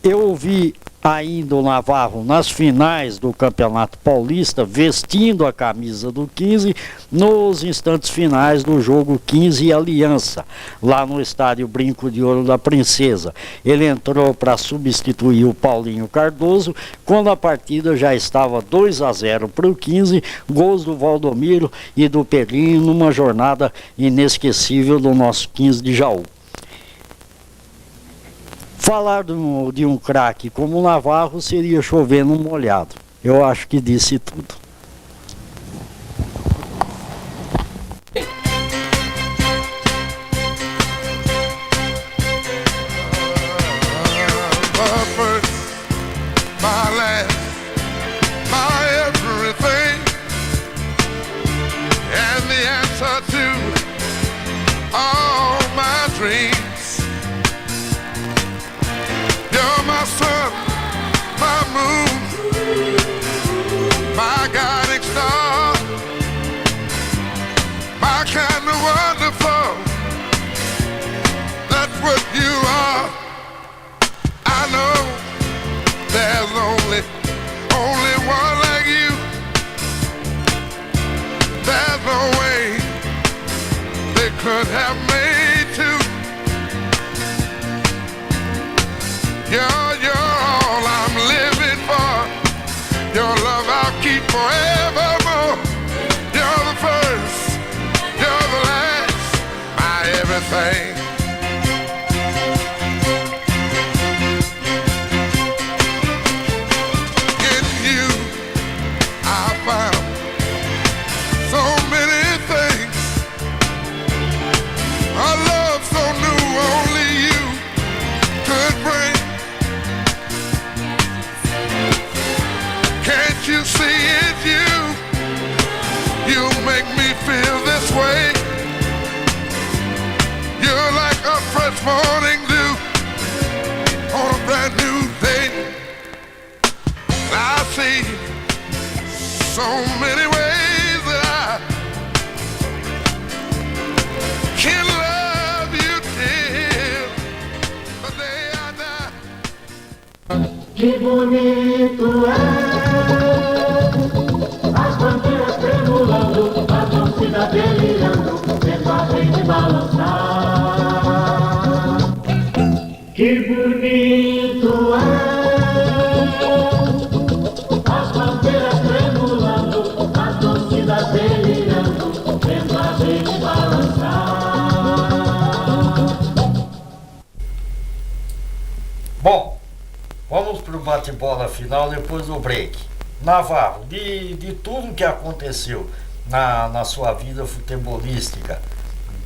eu vi ainda o Navarro nas finais do Campeonato Paulista, vestindo a camisa do 15, nos instantes finais do jogo 15 e Aliança, lá no estádio Brinco de Ouro da Princesa. Ele entrou para substituir o Paulinho Cardoso, quando a partida já estava 2-0 para o 15, gols do Valdomiro e do Pedrinho, numa jornada inesquecível do nosso 15 de Jaú. Falar de um craque como o Navarro seria chover no molhado. Eu acho que disse tudo. Could have made two. You're all I'm living for. Your love I'll keep forevermore. You're the first, you're the last, my everything. In you I found so many things. A love so new only you could bring. Can't you see it's you? You make me feel this way. You're like a fresh morning dew on a brand new day. I see so many ways that I can love you till the day I die. Que bonito é, as bandeiras tremulando, a torcida delirando, vendo a gente balançar. Que bonito é, as bandeiras tremulando, a torcida delirando, vendo a gente balançar. Bom, vamos para o bate-bola final depois do break. Navarro, de tudo que aconteceu na sua vida futebolística,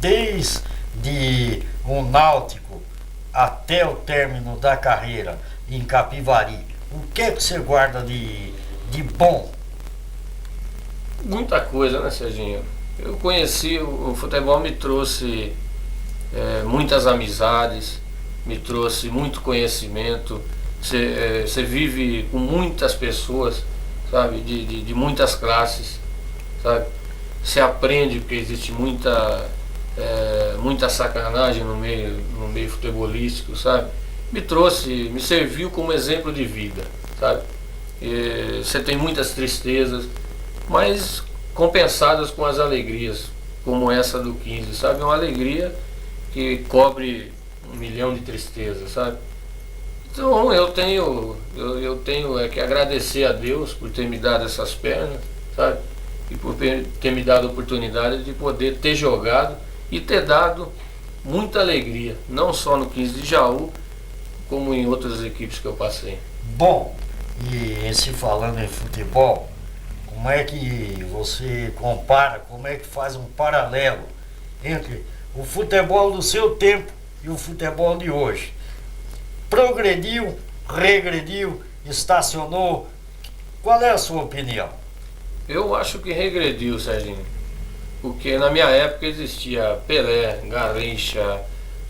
desde o Náutico até o término da carreira em Capivari, o que é que você guarda de bom? Muita coisa, né, Serginho? Eu conheci, o futebol me trouxe muitas amizades, me trouxe muito conhecimento. Você vive com muitas pessoas, sabe, de muitas classes, sabe? Você aprende, porque existe muita sacanagem no meio futebolístico, sabe? Me serviu como exemplo de vida, sabe? Você tem muitas tristezas, mas compensadas com as alegrias, como essa do 15, sabe? É uma alegria que cobre 1 milhão de tristezas, sabe? Então eu tenho que agradecer a Deus por ter me dado essas pernas, sabe? E por ter me dado a oportunidade de poder ter jogado e ter dado muita alegria, não só no 15 de Jaú, como em outras equipes que eu passei. Bom, E em se falando em futebol, como é que você compara, como é que faz um paralelo entre o futebol do seu tempo e o futebol de hoje? Progrediu, regrediu, estacionou? Qual é a sua opinião? Eu acho que regrediu, Serginho. Porque na minha época existia Pelé, Garrincha,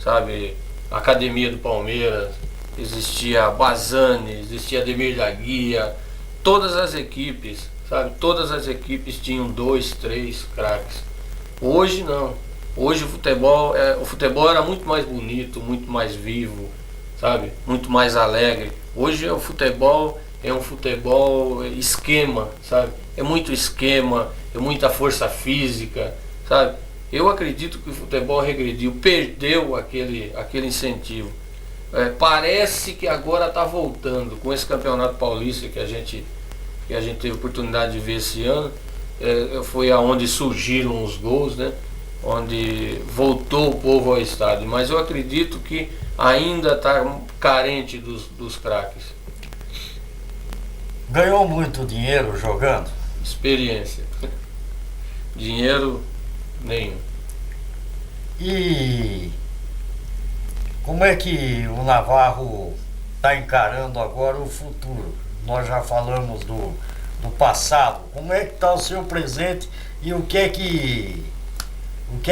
sabe, Academia do Palmeiras, existia Bazani, existia Ademir da Guia, todas as equipes, sabe, todas as equipes tinham 2, 3 craques. Hoje não. Hoje o futebol era muito mais bonito, muito mais vivo, sabe, muito mais alegre. Hoje o futebol é um futebol esquema, sabe? É muito esquema, é muita força física, sabe? Eu acredito que o futebol regrediu, perdeu aquele incentivo. Parece que agora está voltando com esse campeonato paulista que a gente teve oportunidade de ver esse ano. Foi aonde surgiram os gols, né? Onde voltou o povo ao estádio. Mas eu acredito que ainda está carente dos craques. Ganhou muito dinheiro jogando? Experiência. Dinheiro nenhum. E como é que o Navarro está encarando agora o futuro? Nós já falamos do passado. Como é que está o seu presente e o que é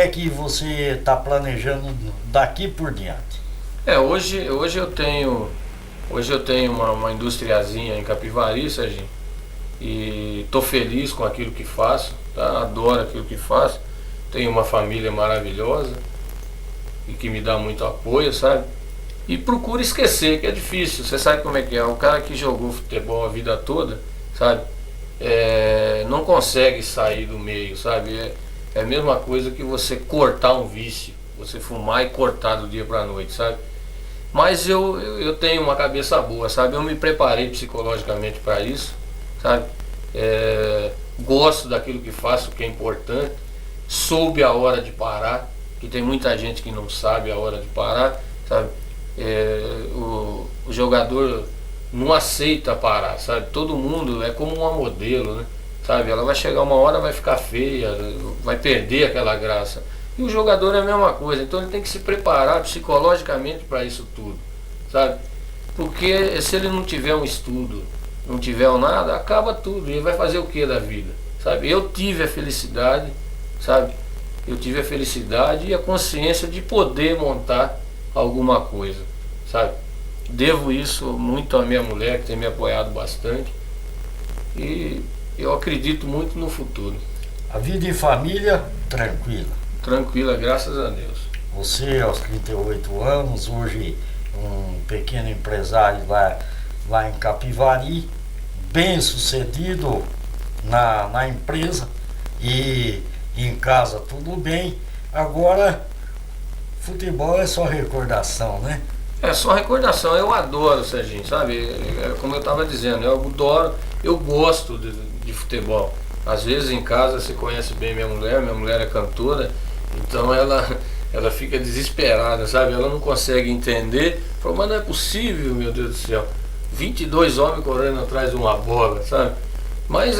que você está planejando daqui por diante? Hoje eu tenho uma industriazinha em Capivari, Serginho, e estou feliz com aquilo que faço, tá? Adoro aquilo que faço. Tenho uma família maravilhosa e que me dá muito apoio, sabe? E procuro esquecer, que é difícil. Você sabe como é que é. O cara que jogou futebol a vida toda, sabe? Não consegue sair do meio, sabe? É a mesma coisa que você cortar um vício, você fumar e cortar do dia para a noite, sabe? Mas eu tenho uma cabeça boa, sabe? Eu me preparei psicologicamente para isso, sabe? Gosto daquilo que faço, que é importante. Soube a hora de parar, que tem muita gente que não sabe a hora de parar, sabe? O jogador não aceita parar, sabe? Todo mundo é como uma modelo, né? Sabe? Ela vai chegar uma hora, vai ficar feia, vai perder aquela graça. E o jogador é a mesma coisa, então ele tem que se preparar psicologicamente para isso tudo, sabe? Porque se ele não tiver um estudo, não tiver nada, acaba tudo. E ele vai fazer o que da vida, sabe? Eu tive a felicidade, sabe? Eu tive a felicidade e a consciência de poder montar alguma coisa, sabe? Devo isso muito à minha mulher, que tem me apoiado bastante. E eu acredito muito no futuro. A vida em família, tranquila? Tranquila, graças a Deus. Você, aos 38 anos, hoje um pequeno empresário lá em Capivari, bem sucedido na empresa e em casa tudo bem. Agora, futebol é só recordação, né? É só recordação. Eu adoro, Serginho, sabe? Como eu estava dizendo, eu gosto de futebol. Às vezes em casa você conhece bem minha mulher é cantora, então ela fica desesperada, sabe? Ela não consegue entender. Fala, mas não é possível, meu Deus do céu. 22 homens correndo atrás de uma bola, sabe? Mas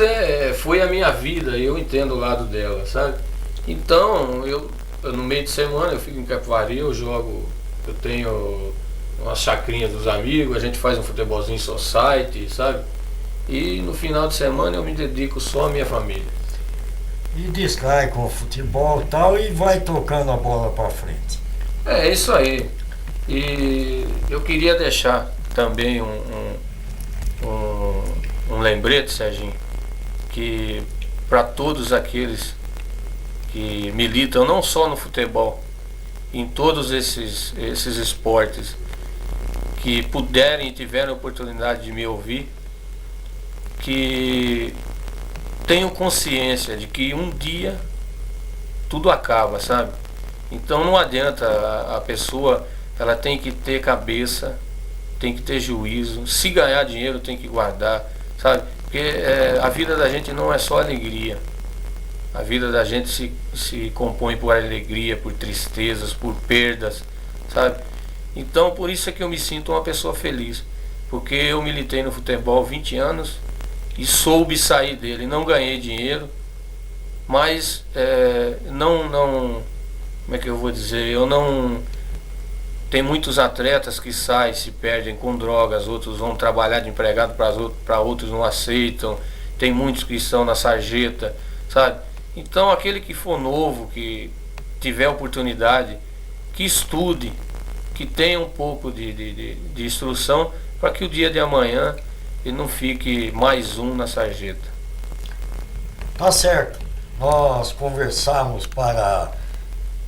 foi a minha vida, eu entendo o lado dela, sabe? Então, eu no meio de semana eu fico em Capivari, eu tenho umas chacrinhas dos amigos, a gente faz um futebolzinho society, sabe? E no final de semana eu me dedico só à minha família. E distrai com o futebol e tal e vai tocando a bola para frente. É isso aí. E eu queria deixar também um lembrete, Serginho, que para todos aqueles que militam não só no futebol, em todos esses esportes, que puderem e tiverem a oportunidade de me ouvir, que tenham consciência de que um dia tudo acaba, sabe? Então não adianta a pessoa, ela tem que ter cabeça, tem que ter juízo. Se ganhar dinheiro tem que guardar, sabe? Porque a vida da gente não é só alegria. A vida da gente se compõe por alegria, por tristezas, por perdas, sabe? Então por isso é que eu me sinto uma pessoa feliz. porque eu militei no futebol 20 anos e soube sair dele. Não ganhei dinheiro, mas como é que eu vou dizer? Eu não... Tem muitos atletas que saem, se perdem com drogas, outros vão trabalhar de empregado para outros não aceitam. Tem muitos que estão na sarjeta, sabe? Então aquele que for novo, que tiver oportunidade, que estude, que tenha um pouco de instrução, para que o dia de amanhã ele não fique mais um na sarjeta. Tá certo. Nós conversamos para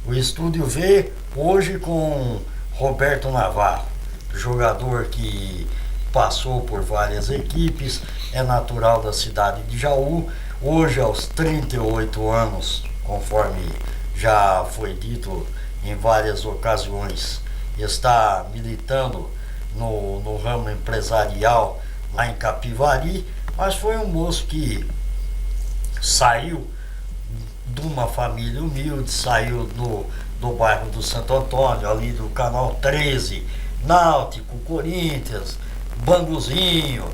o Estúdio V hoje com Roberto Navarro, jogador que passou por várias equipes, é natural da cidade de Jaú, hoje aos 38 anos, conforme já foi dito em várias ocasiões, está militando no ramo empresarial lá em Capivari, mas foi um moço que saiu de uma família humilde, saiu do bairro do Santo Antônio, ali do Canal 13, Náutico, Corinthians, Banguzinho,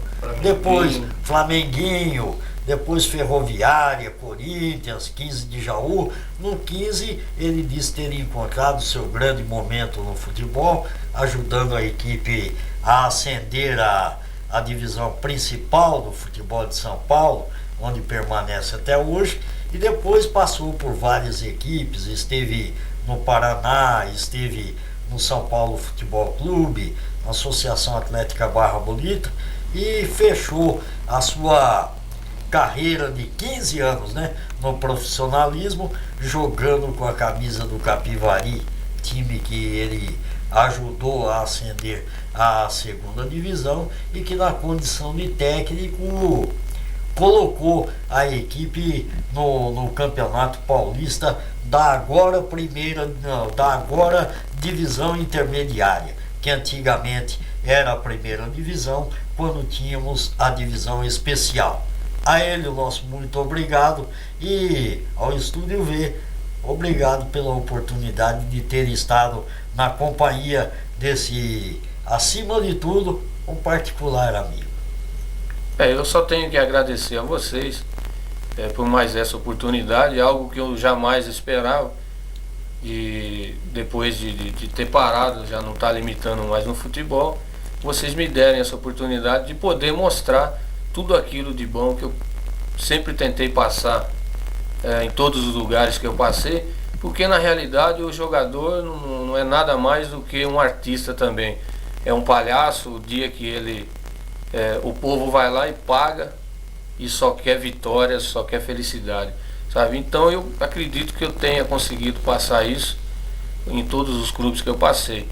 depois Flamenguinho, depois Ferroviária, Corinthians, 15 de Jaú. No 15 ele disse ter encontrado seu grande momento no futebol, ajudando a equipe a ascender a divisão principal do futebol de São Paulo, onde permanece até hoje, e depois passou por várias equipes, esteve no Paraná, esteve no São Paulo Futebol Clube, na Associação Atlética Barra Bonita, e fechou a sua carreira de 15 anos, né, no profissionalismo, jogando com a camisa do Capivari, time que ele ajudou a ascender à segunda divisão e que na condição de técnico colocou a equipe no Campeonato Paulista da agora divisão intermediária, que antigamente era a primeira divisão, quando tínhamos a divisão especial. A ele o nosso muito obrigado, e ao Estúdio V, obrigado pela oportunidade de ter estado na companhia desse, acima de tudo, um particular amigo. Eu só tenho que agradecer a vocês por mais essa oportunidade, algo que eu jamais esperava, e depois de ter parado, já não estar limitando mais no futebol, vocês me derem essa oportunidade de poder mostrar tudo aquilo de bom que eu sempre tentei passar em todos os lugares que eu passei, porque na realidade o jogador não é nada mais do que um artista também, é um palhaço. O dia que ele o povo vai lá e paga e só quer vitória, só quer felicidade, sabe? Então eu acredito que eu tenha conseguido passar isso em todos os clubes que eu passei,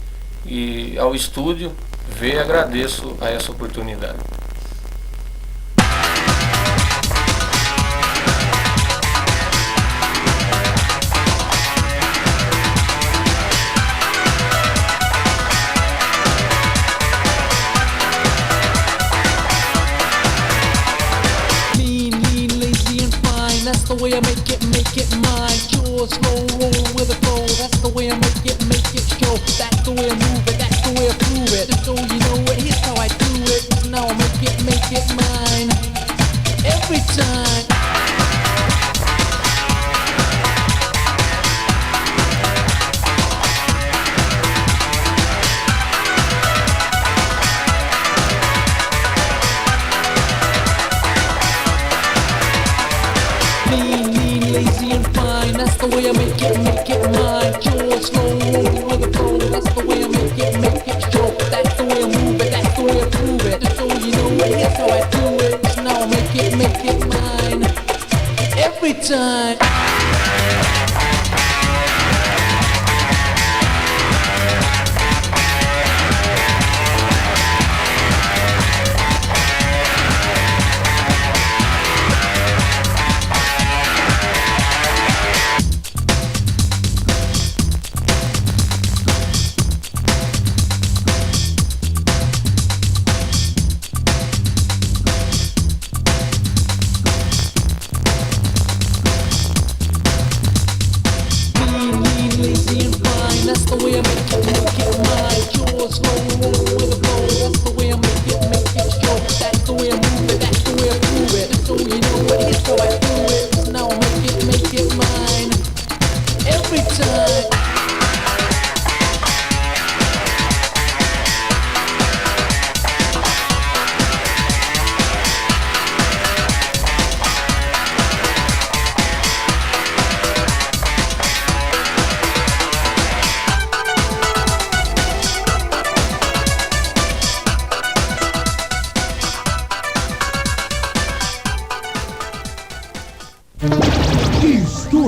e ao Estúdio V agradeço a essa oportunidade. That's the way I make it mine. Pure, slow, roll with a flow. That's the way I make it show. That's the way I move it, that's the way I prove it. Just so you know it, here's how I do it. Now I make it mine. Every time. That's the way I make it mine. Pure, slow, roll with a flow. That's the way I make it show. That's the way I move it, that's the way I prove it. Just so you know it, here's how I do it. Now I make it mine. Every time. night.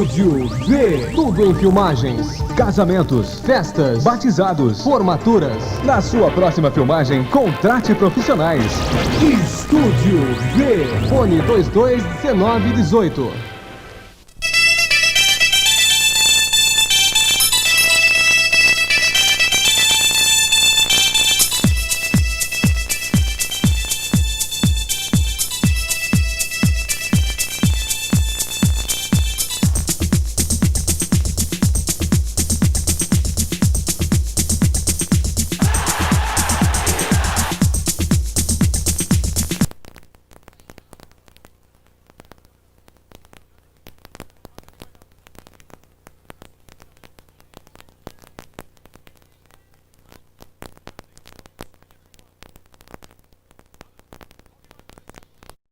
Estúdio V. Tudo em filmagens, casamentos, festas, batizados, formaturas. Na sua próxima filmagem, contrate profissionais. Estúdio V. Fone 22 19 18.